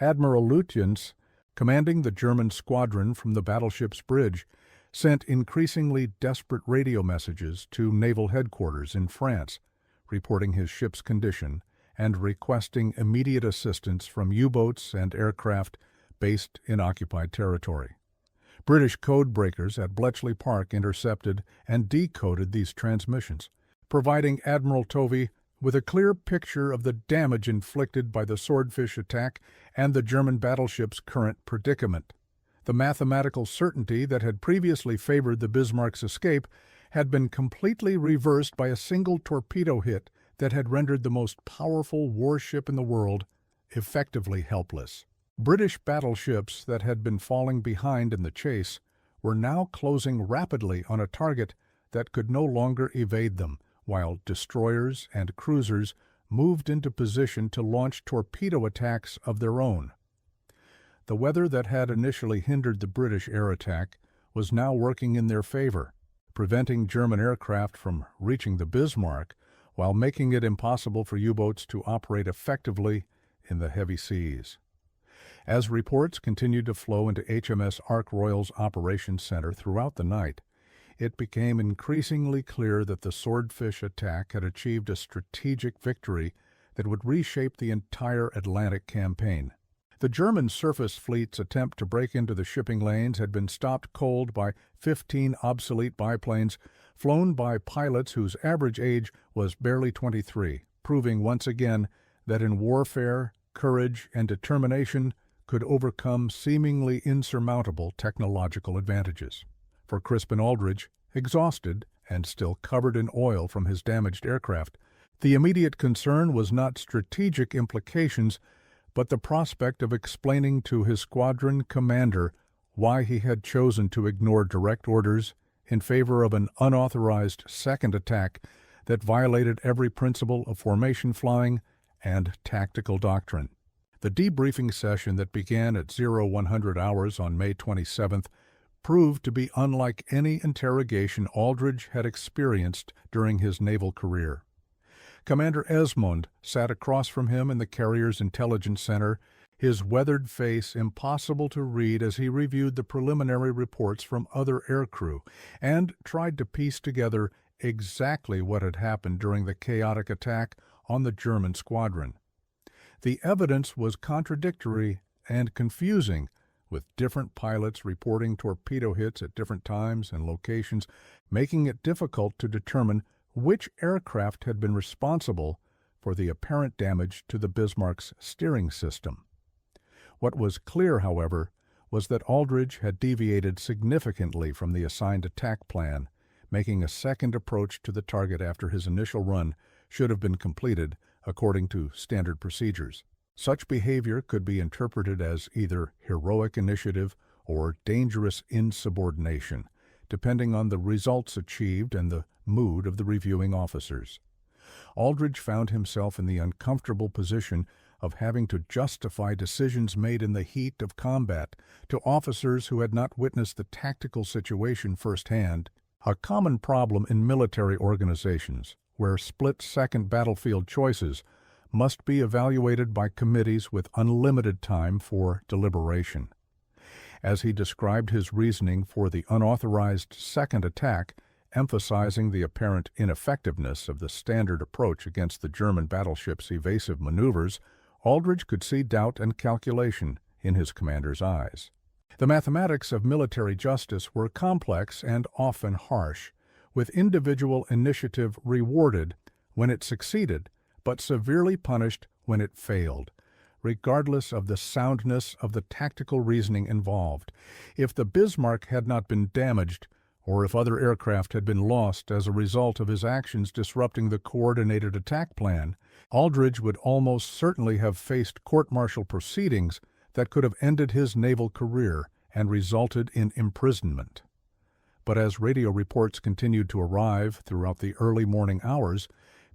Admiral Lutyens, commanding the German squadron from the battleship's bridge, sent increasingly desperate radio messages to naval headquarters in France, reporting his ship's condition and requesting immediate assistance from U-boats and aircraft based in occupied territory. British code breakers at Bletchley Park intercepted and decoded these transmissions, providing Admiral Tovey with a clear picture of the damage inflicted by the Swordfish attack and the German battleship's current predicament. The mathematical certainty that had previously favored the Bismarck's escape had been completely reversed by a single torpedo hit that had rendered the most powerful warship in the world effectively helpless. British battleships that had been falling behind in the chase were now closing rapidly on a target that could no longer evade them, while destroyers and cruisers moved into position to launch torpedo attacks of their own. The weather that had initially hindered the British air attack was now working in their favor, preventing German aircraft from reaching the Bismarck while making it impossible for U-boats to operate effectively in the heavy seas. As reports continued to flow into HMS Ark Royal's operations center throughout the night, it became increasingly clear that the Swordfish attack had achieved a strategic victory that would reshape the entire Atlantic campaign. The German surface fleet's attempt to break into the shipping lanes had been stopped cold by 15 obsolete biplanes flown by pilots whose average age was barely 23, proving once again that in warfare, courage and determination could overcome seemingly insurmountable technological advantages. For Crispin Aldrich, exhausted and still covered in oil from his damaged aircraft, the immediate concern was not strategic implications, but the prospect of explaining to his squadron commander why he had chosen to ignore direct orders in favor of an unauthorized second attack that violated every principle of formation flying and tactical doctrine. The debriefing session that began at 0100 hours on May 27th proved to be unlike any interrogation Aldrich had experienced during his naval career. Commander Esmond sat across from him in the carrier's intelligence center, his weathered face impossible to read as he reviewed the preliminary reports from other aircrew and tried to piece together exactly what had happened during the chaotic attack on the German squadron. The evidence was contradictory and confusing, with different pilots reporting torpedo hits at different times and locations, making it difficult to determine which aircraft had been responsible for the apparent damage to the Bismarck's steering system. What was clear, however, was that Aldrich had deviated significantly from the assigned attack plan, making a second approach to the target after his initial run should have been completed according to standard procedures. Such behavior could be interpreted as either heroic initiative or dangerous insubordination, depending on the results achieved and the mood of the reviewing officers. Aldrich found himself in the uncomfortable position of having to justify decisions made in the heat of combat to officers who had not witnessed the tactical situation firsthand, a common problem in military organizations where split-second battlefield choices must be evaluated by committees with unlimited time for deliberation. As he described his reasoning for the unauthorized second attack, emphasizing the apparent ineffectiveness of the standard approach against the German battleship's evasive maneuvers, Aldridge could see doubt and calculation in his commander's eyes. The mathematics of military justice were complex and often harsh, with individual initiative rewarded when it succeeded, but severely punished when it failed, regardless of the soundness of the tactical reasoning involved. If the Bismarck had not been damaged, or if other aircraft had been lost as a result of his actions disrupting the coordinated attack plan, Aldridge would almost certainly have faced court-martial proceedings that could have ended his naval career and resulted in imprisonment. But as radio reports continued to arrive throughout the early morning hours,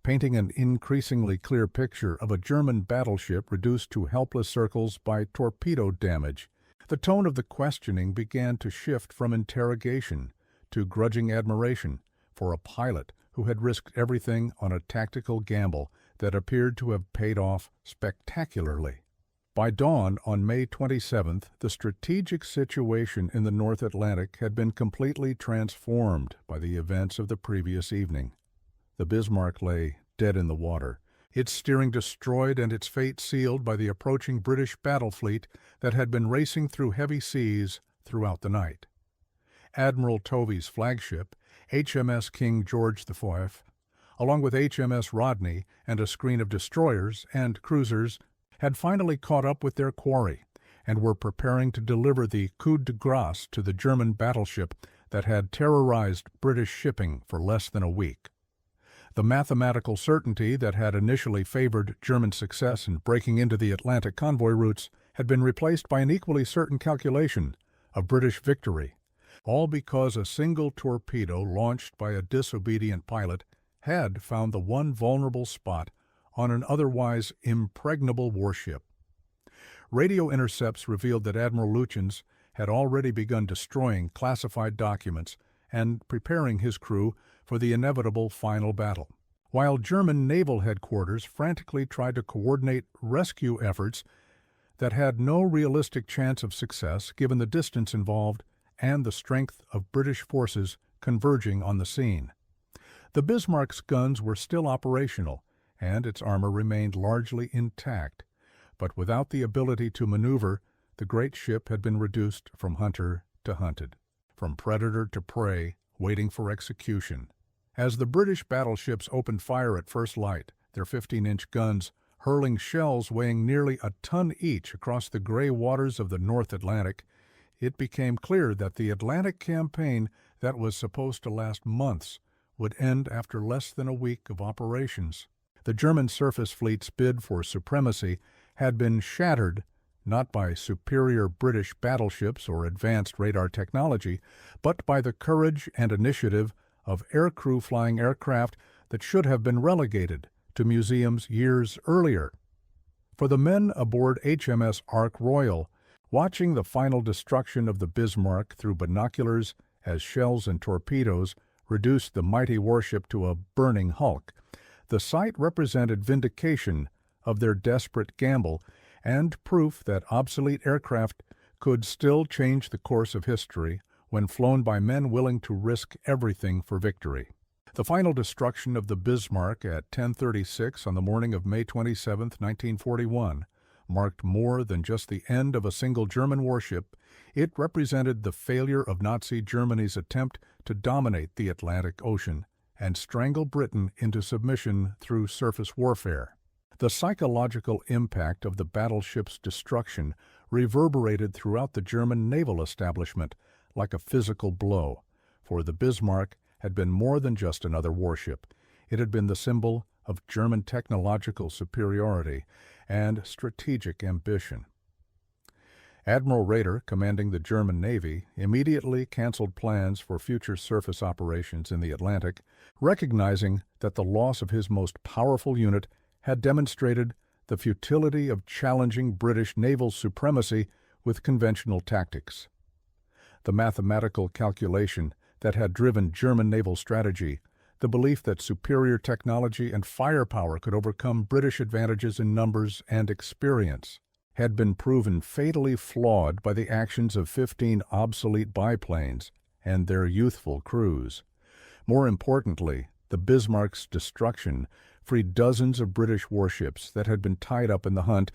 painting an increasingly clear picture of a German battleship reduced to helpless circles by torpedo damage, the tone of the questioning began to shift from interrogation to grudging admiration for a pilot who had risked everything on a tactical gamble that appeared to have paid off spectacularly. By dawn on May 27th, the strategic situation in the North Atlantic had been completely transformed by the events of the previous evening. The Bismarck lay dead in the water, its steering destroyed and its fate sealed by the approaching British battle fleet that had been racing through heavy seas throughout the night. Admiral Tovey's flagship, HMS King George V, along with HMS Rodney and a screen of destroyers and cruisers, had finally caught up with their quarry and were preparing to deliver the coup de grace to the German battleship that had terrorized British shipping for less than a week. The mathematical certainty that had initially favored German success in breaking into the Atlantic convoy routes had been replaced by an equally certain calculation of British victory, all because a single torpedo launched by a disobedient pilot had found the one vulnerable spot on an otherwise impregnable warship. Radio intercepts revealed that Admiral Lütjens had already begun destroying classified documents and preparing his crew for the inevitable final battle, while German naval headquarters frantically tried to coordinate rescue efforts that had no realistic chance of success given the distance involved and the strength of British forces converging on the scene. The Bismarck's guns were still operational, and its armor remained largely intact, but without the ability to maneuver, the great ship had been reduced from hunter to hunted, from predator to prey, waiting for execution. As the British battleships opened fire at first light, their 15-inch guns hurling shells weighing nearly a ton each across the gray waters of the North Atlantic, it became clear that the Atlantic campaign that was supposed to last months would end after less than a week of operations. The German surface fleet's bid for supremacy had been shattered not by superior British battleships or advanced radar technology, but by the courage and initiative of aircrew flying aircraft that should have been relegated to museums years earlier. For the men aboard HMS Ark Royal, watching the final destruction of the Bismarck through binoculars as shells and torpedoes reduced the mighty warship to a burning hulk, the sight represented vindication of their desperate gamble and proof that obsolete aircraft could still change the course of history when flown by men willing to risk everything for victory. The final destruction of the Bismarck at 10:36 on the morning of May 27, 1941, marked more than just the end of a single German warship. It represented the failure of Nazi Germany's attempt to dominate the Atlantic Ocean and strangle Britain into submission through surface warfare. The psychological impact of the battleship's destruction reverberated throughout the German naval establishment like a physical blow, for the Bismarck had been more than just another warship. It had been the symbol of German technological superiority and strategic ambition. Admiral Raeder, commanding the German Navy, immediately canceled plans for future surface operations in the Atlantic, recognizing that the loss of his most powerful unit had demonstrated the futility of challenging British naval supremacy with conventional tactics. The mathematical calculation that had driven German naval strategy, the belief that superior technology and firepower could overcome British advantages in numbers and experience, had been proven fatally flawed by the actions of 15 obsolete biplanes and their youthful crews. More importantly, the Bismarck's destruction freed dozens of British warships that had been tied up in the hunt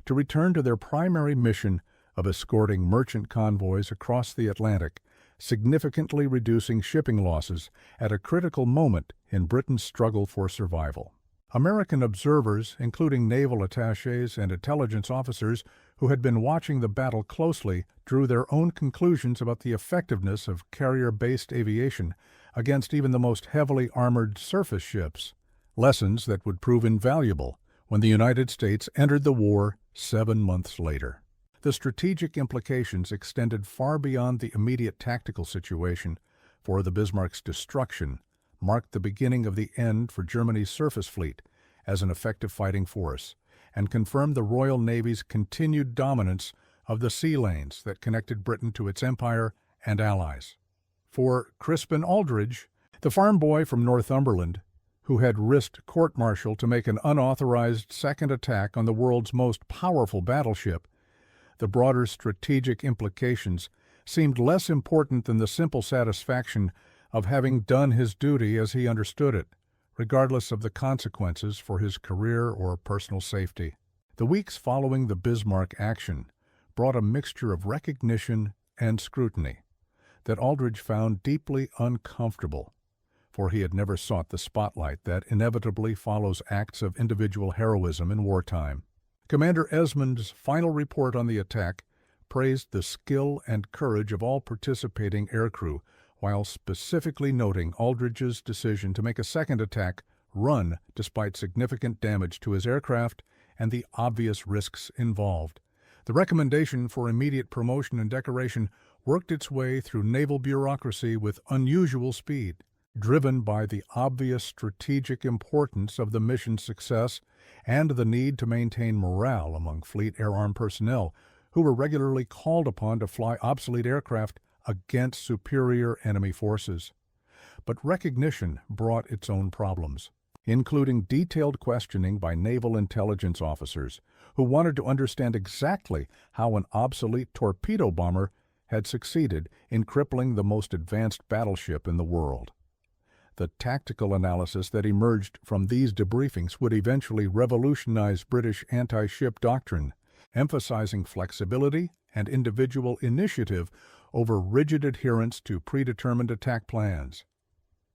to return to their primary mission of escorting merchant convoys across the Atlantic, significantly reducing shipping losses at a critical moment in Britain's struggle for survival. American observers, including naval attachés and intelligence officers who had been watching the battle closely, drew their own conclusions about the effectiveness of carrier-based aviation against even the most heavily armored surface ships, lessons that would prove invaluable when the United States entered the war 7 months later. The strategic implications extended far beyond the immediate tactical situation, for the Bismarck's destruction marked the beginning of the end for Germany's surface fleet as an effective fighting force, and confirmed the Royal Navy's continued dominance of the sea lanes that connected Britain to its empire and allies. For Crispin Aldridge, the farm boy from Northumberland, who had risked court-martial to make an unauthorized second attack on the world's most powerful battleship, the broader strategic implications seemed less important than the simple satisfaction of having done his duty as he understood it, regardless of the consequences for his career or personal safety. The weeks following the Bismarck action brought a mixture of recognition and scrutiny that Aldridge found deeply uncomfortable, for he had never sought the spotlight that inevitably follows acts of individual heroism in wartime. Commander Esmond's final report on the attack praised the skill and courage of all participating aircrew, while specifically noting Aldridge's decision to make a second attack run despite significant damage to his aircraft and the obvious risks involved. The recommendation for immediate promotion and decoration worked its way through naval bureaucracy with unusual speed, driven by the obvious strategic importance of the mission's success and the need to maintain morale among Fleet Air Arm personnel, who were regularly called upon to fly obsolete aircraft against superior enemy forces. But recognition brought its own problems, including detailed questioning by naval intelligence officers who wanted to understand exactly how an obsolete torpedo bomber had succeeded in crippling the most advanced battleship in the world. The tactical analysis that emerged from these debriefings would eventually revolutionize British anti-ship doctrine, emphasizing flexibility and individual initiative over rigid adherence to predetermined attack plans.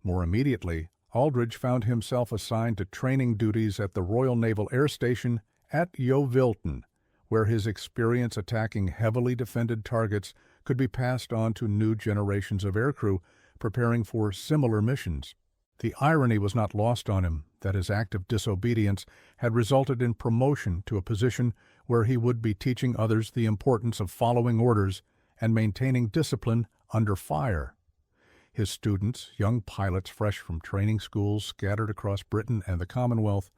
More immediately, Aldridge found himself assigned to training duties at the Royal Naval Air Station at Yeovilton, where his experience attacking heavily defended targets could be passed on to new generations of aircrew preparing for similar missions. The irony was not lost on him that his act of disobedience had resulted in promotion to a position where he would be teaching others the importance of following orders and maintaining discipline under fire. His students, young pilots fresh from training schools scattered across Britain and the Commonwealth,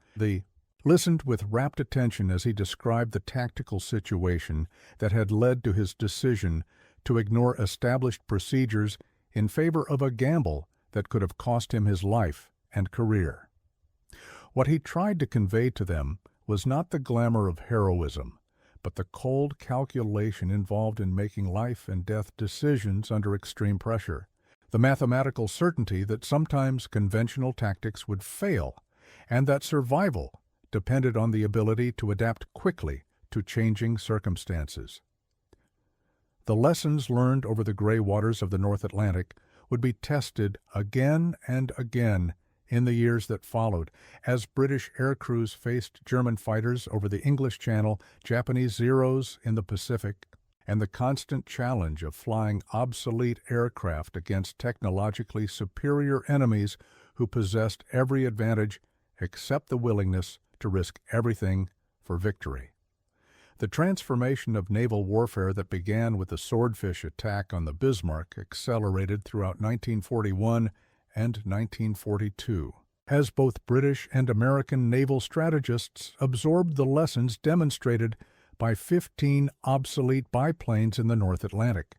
listened with rapt attention as he described the tactical situation that had led to his decision to ignore established procedures in favor of a gamble that could have cost him his life and career. What he tried to convey to them was not the glamour of heroism, but the cold calculation involved in making life and death decisions under extreme pressure, the mathematical certainty that sometimes conventional tactics would fail, and that survival depended on the ability to adapt quickly to changing circumstances. The lessons learned over the gray waters of the North Atlantic would be tested again and again in the years that followed, as British aircrews faced German fighters over the English Channel, Japanese Zeros in the Pacific, and the constant challenge of flying obsolete aircraft against technologically superior enemies who possessed every advantage except the willingness to risk everything for victory. The transformation of naval warfare that began with the Swordfish attack on the Bismarck accelerated throughout 1941 and 1942. as both British and American naval strategists absorbed the lessons demonstrated by 15 obsolete biplanes in the North Atlantic.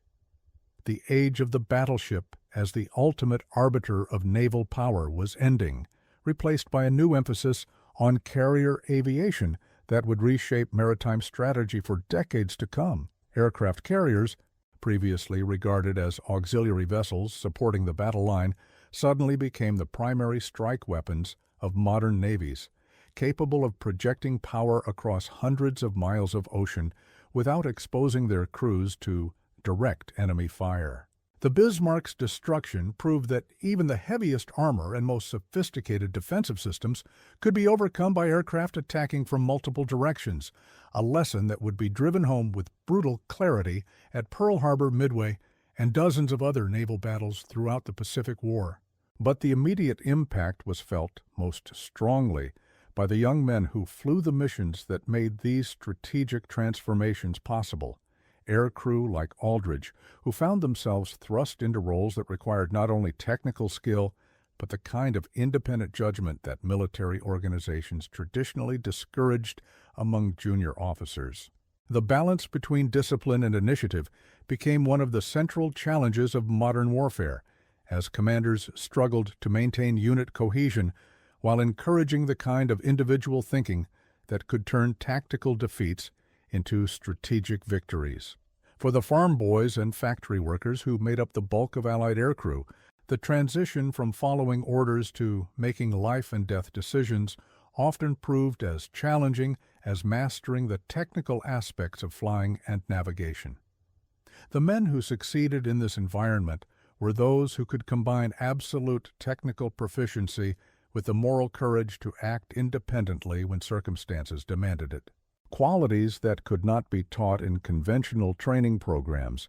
The age of the battleship as the ultimate arbiter of naval power was ending, replaced by a new emphasis on carrier aviation that would reshape maritime strategy for decades to come. Aircraft carriers, previously regarded as auxiliary vessels supporting the battle line, suddenly became the primary strike weapons of modern navies, capable of projecting power across hundreds of miles of ocean without exposing their crews to direct enemy fire. The Bismarck's destruction proved that even the heaviest armor and most sophisticated defensive systems could be overcome by aircraft attacking from multiple directions, a lesson that would be driven home with brutal clarity at Pearl Harbor, Midway, and dozens of other naval battles throughout the Pacific War. But the immediate impact was felt most strongly by the young men who flew the missions that made these strategic transformations possible. Aircrew like Aldrich, who found themselves thrust into roles that required not only technical skill, but the kind of independent judgment that military organizations traditionally discouraged among junior officers. The balance between discipline and initiative became one of the central challenges of modern warfare, as commanders struggled to maintain unit cohesion while encouraging the kind of individual thinking that could turn tactical defeats into strategic victories. For the farm boys and factory workers who made up the bulk of Allied aircrew, the transition from following orders to making life and death decisions often proved as challenging as mastering the technical aspects of flying and navigation. The men who succeeded in this environment were those who could combine absolute technical proficiency with the moral courage to act independently when circumstances demanded it. Qualities that could not be taught in conventional training programs,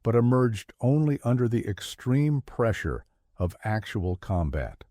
but emerged only under the extreme pressure of actual combat.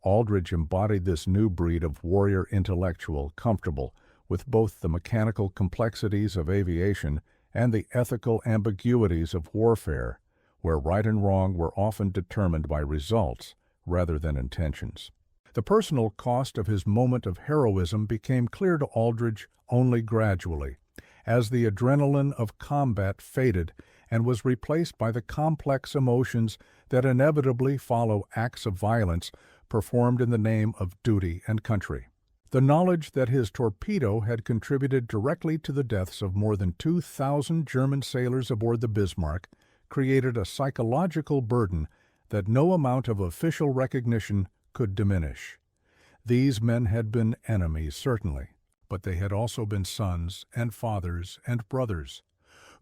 Aldrich embodied this new breed of warrior intellectual comfortable with both the mechanical complexities of aviation and the ethical ambiguities of warfare, where right and wrong were often determined by results rather than intentions. The personal cost of his moment of heroism became clear to Aldrich only gradually, as the adrenaline of combat faded and was replaced by the complex emotions that inevitably follow acts of violence performed in the name of duty and country. The knowledge that his torpedo had contributed directly to the deaths of more than 2,000 German sailors aboard the Bismarck created a psychological burden that no amount of official recognition could diminish. These men had been enemies, certainly, but they had also been sons and fathers and brothers,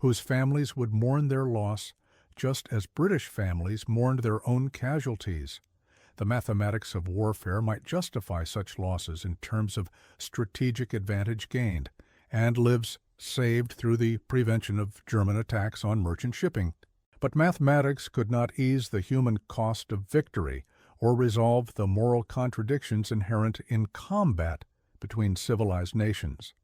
whose families would mourn their loss just as British families mourned their own casualties. The mathematics of warfare might justify such losses in terms of strategic advantage gained and lives saved through the prevention of German attacks on merchant shipping. But mathematics could not ease the human cost of victory or resolve the moral contradictions inherent in combat between civilized nations.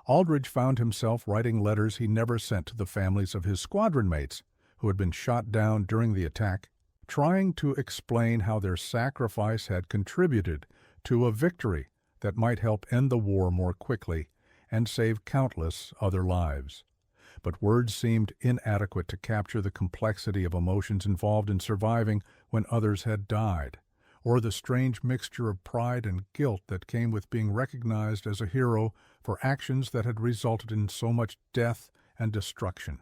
Aldrich found himself writing letters he never sent to the families of his squadron mates who had been shot down during the attack, trying to explain how their sacrifice had contributed to a victory that might help end the war more quickly and save countless other lives. But words seemed inadequate to capture the complexity of emotions involved in surviving when others had died, or the strange mixture of pride and guilt that came with being recognized as a hero for actions that had resulted in so much death and destruction.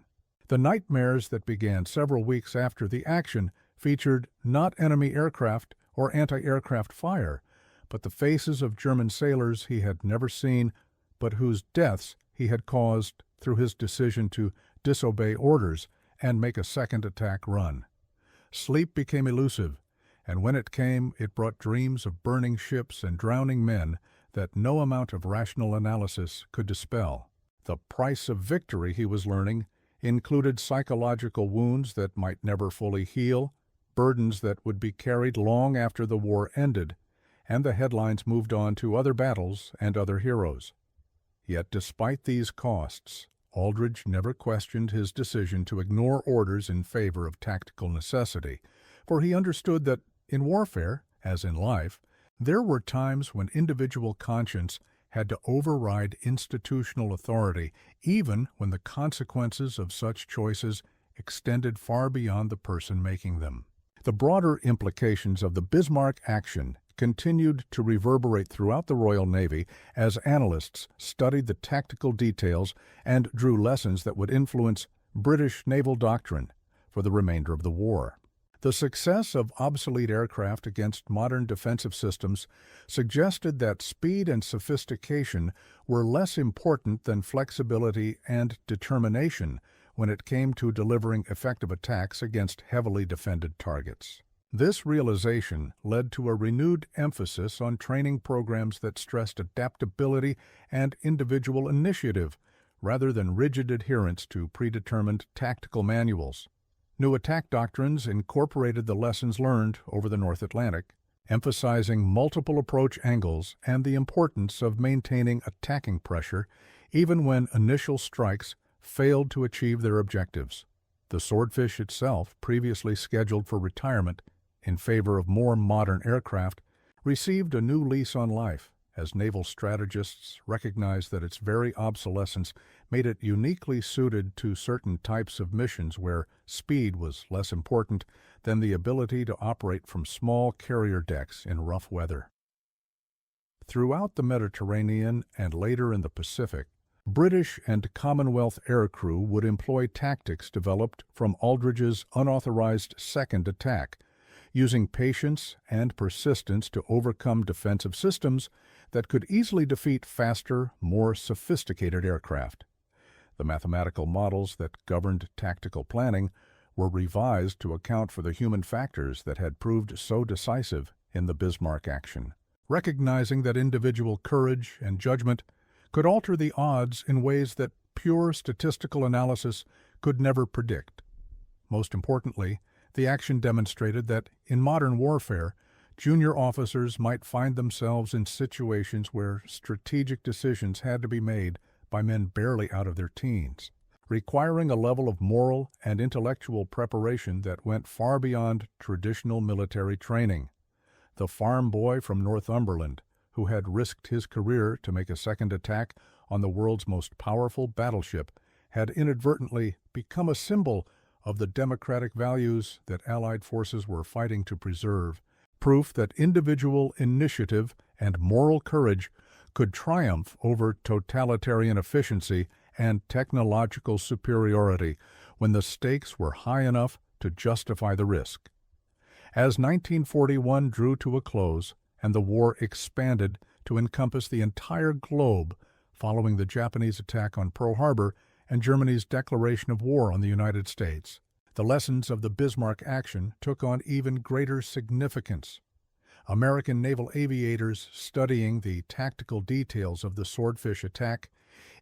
The nightmares that began several weeks after the action featured not enemy aircraft or anti-aircraft fire, but the faces of German sailors he had never seen, but whose deaths he had caused through his decision to disobey orders and make a second attack run. Sleep became elusive, and when it came, it brought dreams of burning ships and drowning men that no amount of rational analysis could dispel. The price of victory, he was learning, included psychological wounds that might never fully heal, burdens that would be carried long after the war ended, and the headlines moved on to other battles and other heroes. Yet despite these costs, Aldrich never questioned his decision to ignore orders in favor of tactical necessity, for he understood that, in warfare, as in life, there were times when individual conscience had to override institutional authority, even when the consequences of such choices extended far beyond the person making them. The broader implications of the Bismarck action continued to reverberate throughout the Royal Navy as analysts studied the tactical details and drew lessons that would influence British naval doctrine for the remainder of the war. The success of obsolete aircraft against modern defensive systems suggested that speed and sophistication were less important than flexibility and determination when it came to delivering effective attacks against heavily defended targets. This realization led to a renewed emphasis on training programs that stressed adaptability and individual initiative rather than rigid adherence to predetermined tactical manuals. New attack doctrines incorporated the lessons learned over the North Atlantic, emphasizing multiple approach angles and the importance of maintaining attacking pressure even when initial strikes failed to achieve their objectives. The Swordfish itself, previously scheduled for retirement in favor of more modern aircraft, received a new lease on life as naval strategists recognized that its very obsolescence made it uniquely suited to certain types of missions where speed was less important than the ability to operate from small carrier decks in rough weather. Throughout the Mediterranean and later in the Pacific, British and Commonwealth aircrew would employ tactics developed from Aldridge's unauthorized second attack, using patience and persistence to overcome defensive systems that could easily defeat faster, more sophisticated aircraft. The mathematical models that governed tactical planning were revised to account for the human factors that had proved so decisive in the Bismarck action, recognizing that individual courage and judgment could alter the odds in ways that pure statistical analysis could never predict. Most importantly, the action demonstrated that in modern warfare, junior officers might find themselves in situations where strategic decisions had to be made by men barely out of their teens, requiring a level of moral and intellectual preparation that went far beyond traditional military training. The farm boy from Northumberland, who had risked his career to make a second attack on the world's most powerful battleship, had inadvertently become a symbol of the democratic values that Allied forces were fighting to preserve, proof that individual initiative and moral courage could triumph over totalitarian efficiency and technological superiority when the stakes were high enough to justify the risk. As 1941 drew to a close and the war expanded to encompass the entire globe following the Japanese attack on Pearl Harbor and Germany's declaration of war on the United States, the lessons of the Bismarck action took on even greater significance. American naval aviators studying the tactical details of the Swordfish attack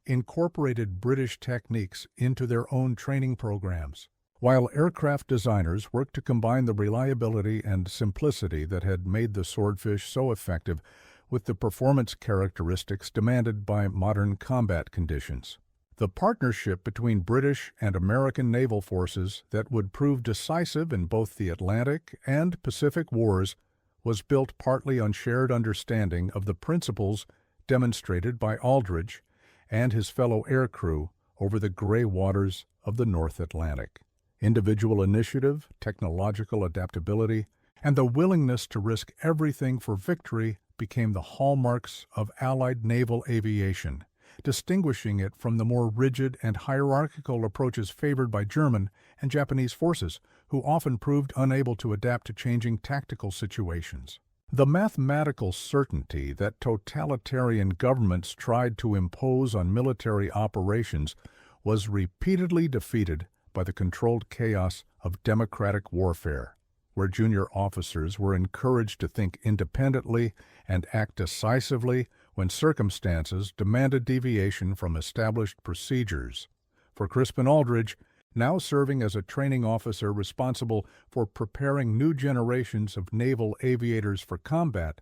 incorporated British techniques into their own training programs, while aircraft designers worked to combine the reliability and simplicity that had made the Swordfish so effective with the performance characteristics demanded by modern combat conditions. The partnership between British and American naval forces that would prove decisive in both the Atlantic and Pacific wars was built partly on shared understanding of the principles demonstrated by Aldridge and his fellow aircrew over the gray waters of the North Atlantic. Individual initiative, technological adaptability, and the willingness to risk everything for victory became the hallmarks of Allied naval aviation, distinguishing it from the more rigid and hierarchical approaches favored by German and Japanese forces, who often proved unable to adapt to changing tactical situations. The mathematical certainty that totalitarian governments tried to impose on military operations was repeatedly defeated by the controlled chaos of democratic warfare, where junior officers were encouraged to think independently and act decisively when circumstances demanded deviation from established procedures. For Crispin Aldridge, now serving as a training officer responsible for preparing new generations of naval aviators for combat,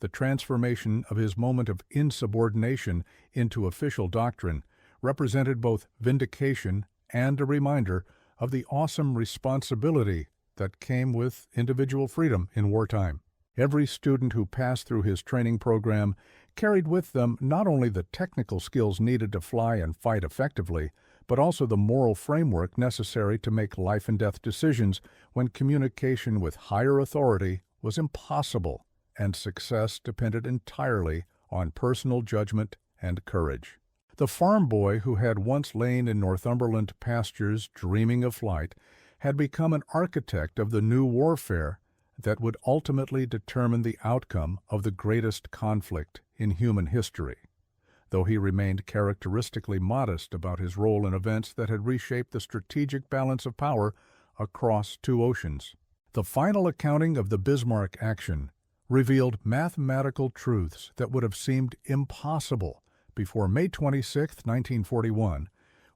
the transformation of his moment of insubordination into official doctrine represented both vindication and a reminder of the awesome responsibility that came with individual freedom in wartime. Every student who passed through his training program carried with them not only the technical skills needed to fly and fight effectively, but also the moral framework necessary to make life-and-death decisions when communication with higher authority was impossible, and success depended entirely on personal judgment and courage. The farm boy who had once lain in Northumberland pastures dreaming of flight had become an architect of the new warfare that would ultimately determine the outcome of the greatest conflict in human history, though he remained characteristically modest about his role in events that had reshaped the strategic balance of power across two oceans. The final accounting of the Bismarck action revealed mathematical truths that would have seemed impossible before May 26, 1941,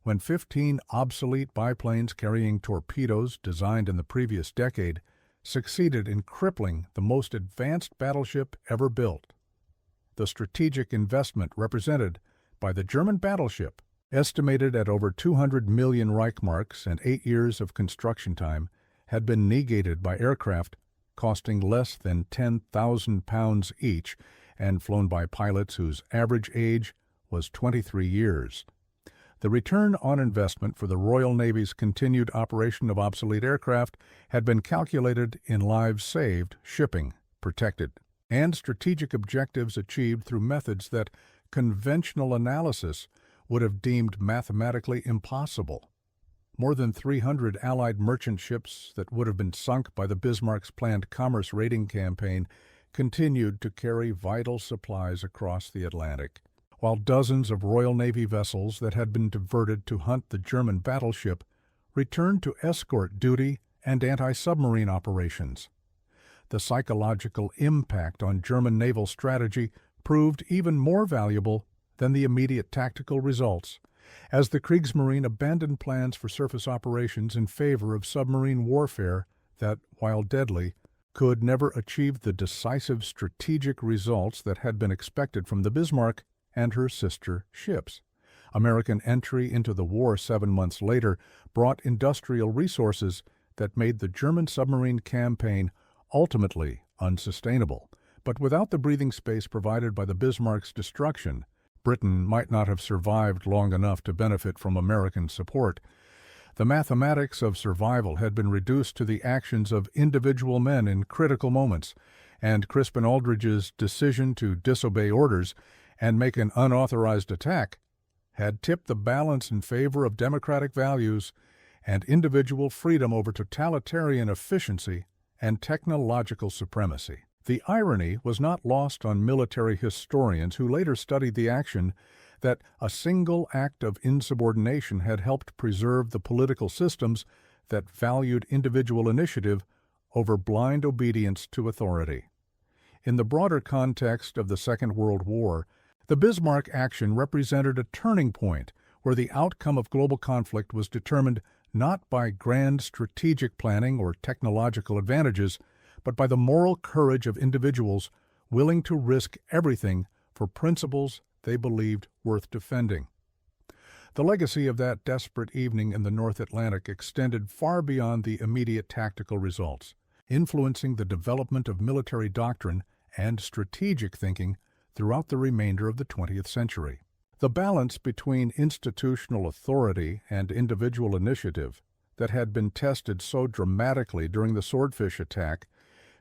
when 15 obsolete biplanes carrying torpedoes designed in the previous decade succeeded in crippling the most advanced battleship ever built. The strategic investment represented by the German battleship, estimated at over 200 million Reichmarks and 8 years of construction time, had been negated by aircraft costing less than 10,000 pounds each and flown by pilots whose average age was 23 years. The return on investment for the Royal Navy's continued operation of obsolete aircraft had been calculated in lives saved, shipping protected, and strategic objectives achieved through methods that conventional analysis would have deemed mathematically impossible. More than 300 Allied merchant ships that would have been sunk by the Bismarck's planned commerce raiding campaign continued to carry vital supplies across the Atlantic, while dozens of Royal Navy vessels that had been diverted to hunt the German battleship returned to escort duty and anti-submarine operations. The psychological impact on German naval strategy proved even more valuable than the immediate tactical results, as the Kriegsmarine abandoned plans for surface operations in favor of submarine warfare that, while deadly, could never achieve the decisive strategic results that had been expected from the Bismarck and her sister ships. American entry into the war 7 months later brought industrial resources that made the German submarine campaign ultimately unsustainable. But without the breathing space provided by the Bismarck's destruction, Britain might not have survived long enough to benefit from American support. The mathematics of survival had been reduced to the actions of individual men in critical moments, and Crispin Aldrich's decision to disobey orders and make an unauthorized attack had tipped the balance in favor of democratic values and individual freedom over totalitarian efficiency and technological supremacy. The irony was not lost on military historians who later studied the action that a single act of insubordination had helped preserve the political systems that valued individual initiative over blind obedience to authority. In the broader context of the Second World War, the Bismarck action represented a turning point where the outcome of global conflict was determined not by grand strategic planning or technological advantages, but by the moral courage of individuals willing to risk everything for principles they believed worth defending. The legacy of that desperate evening in the North Atlantic extended far beyond the immediate tactical results, influencing the development of military doctrine and strategic thinking throughout the remainder of the 20th century. The balance between institutional authority and individual initiative that had been tested so dramatically during the Swordfish attack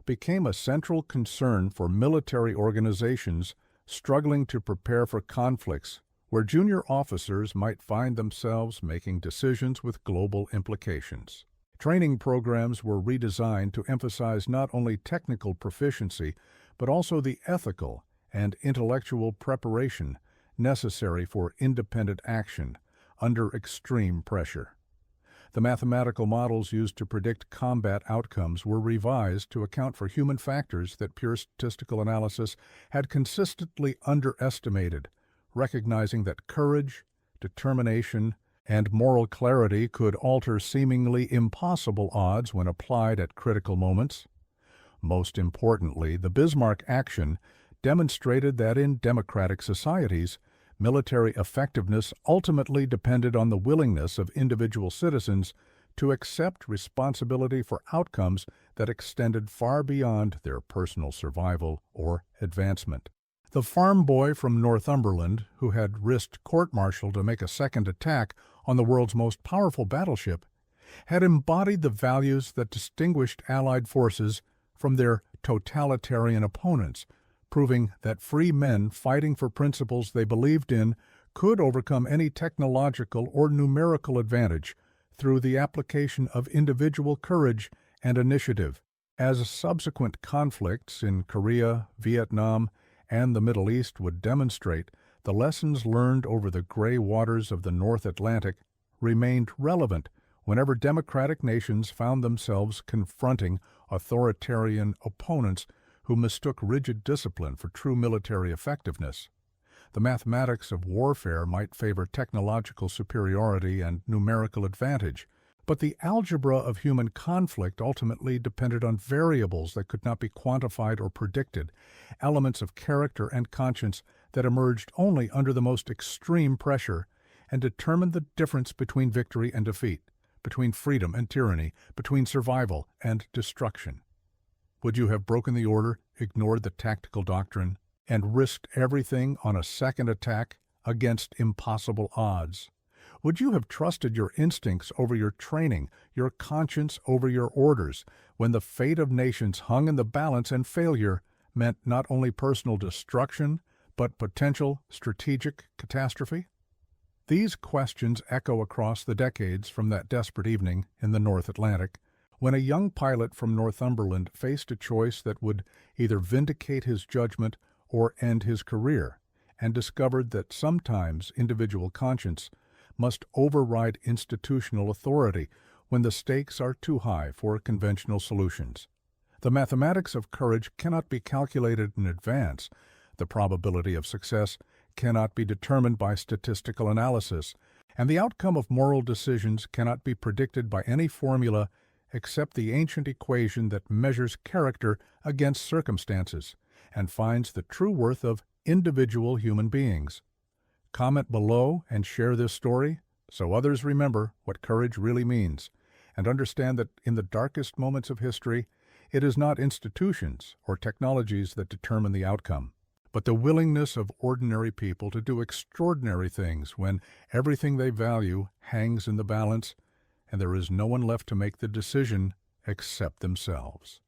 became a central concern for military organizations struggling to prepare for conflicts where junior officers might find themselves making decisions with global implications. Training programs were redesigned to emphasize not only technical proficiency, but also the ethical and intellectual preparation necessary for independent action under extreme pressure. The mathematical models used to predict combat outcomes were revised to account for human factors that pure statistical analysis had consistently underestimated, recognizing that courage, determination, and moral clarity could alter seemingly impossible odds when applied at critical moments. Most importantly, the Bismarck action demonstrated that in democratic societies, military effectiveness ultimately depended on the willingness of individual citizens to accept responsibility for outcomes that extended far beyond their personal survival or advancement. The farm boy from Northumberland, who had risked court-martial to make a second attack on the world's most powerful battleship, had embodied the values that distinguished Allied forces from their totalitarian opponents, proving that free men fighting for principles they believed in could overcome any technological or numerical advantage through the application of individual courage and initiative. As subsequent conflicts in Korea, Vietnam, and the Middle East would demonstrate, the lessons learned over the gray waters of the North Atlantic remained relevant whenever democratic nations found themselves confronting authoritarian opponents who mistook rigid discipline for true military effectiveness. The mathematics of warfare might favor technological superiority and numerical advantage, but the algebra of human conflict ultimately depended on variables that could not be quantified or predicted, elements of character and conscience that emerged only under the most extreme pressure, and determined the difference between victory and defeat, between freedom and tyranny, between survival and destruction. Would you have broken the order, ignored the tactical doctrine, and risked everything on a second attack against impossible odds? Would you have trusted your instincts over your training, your conscience over your orders, when the fate of nations hung in the balance and failure meant not only personal destruction, but potential strategic catastrophe? These questions echo across the decades from that desperate evening in the North Atlantic, when a young pilot from Northumberland faced a choice that would either vindicate his judgment or end his career, and discovered that sometimes individual conscience must override institutional authority when the stakes are too high for conventional solutions. The mathematics of courage cannot be calculated in advance. The probability of success cannot be determined by statistical analysis, and the outcome of moral decisions cannot be predicted by any formula except the ancient equation that measures character against circumstances and finds the true worth of individual human beings. Comment below and share this story so others remember what courage really means and understand that in the darkest moments of history, it is not institutions or technologies that determine the outcome, but the willingness of ordinary people to do extraordinary things when everything they value hangs in the balance and there is no one left to make the decision except themselves.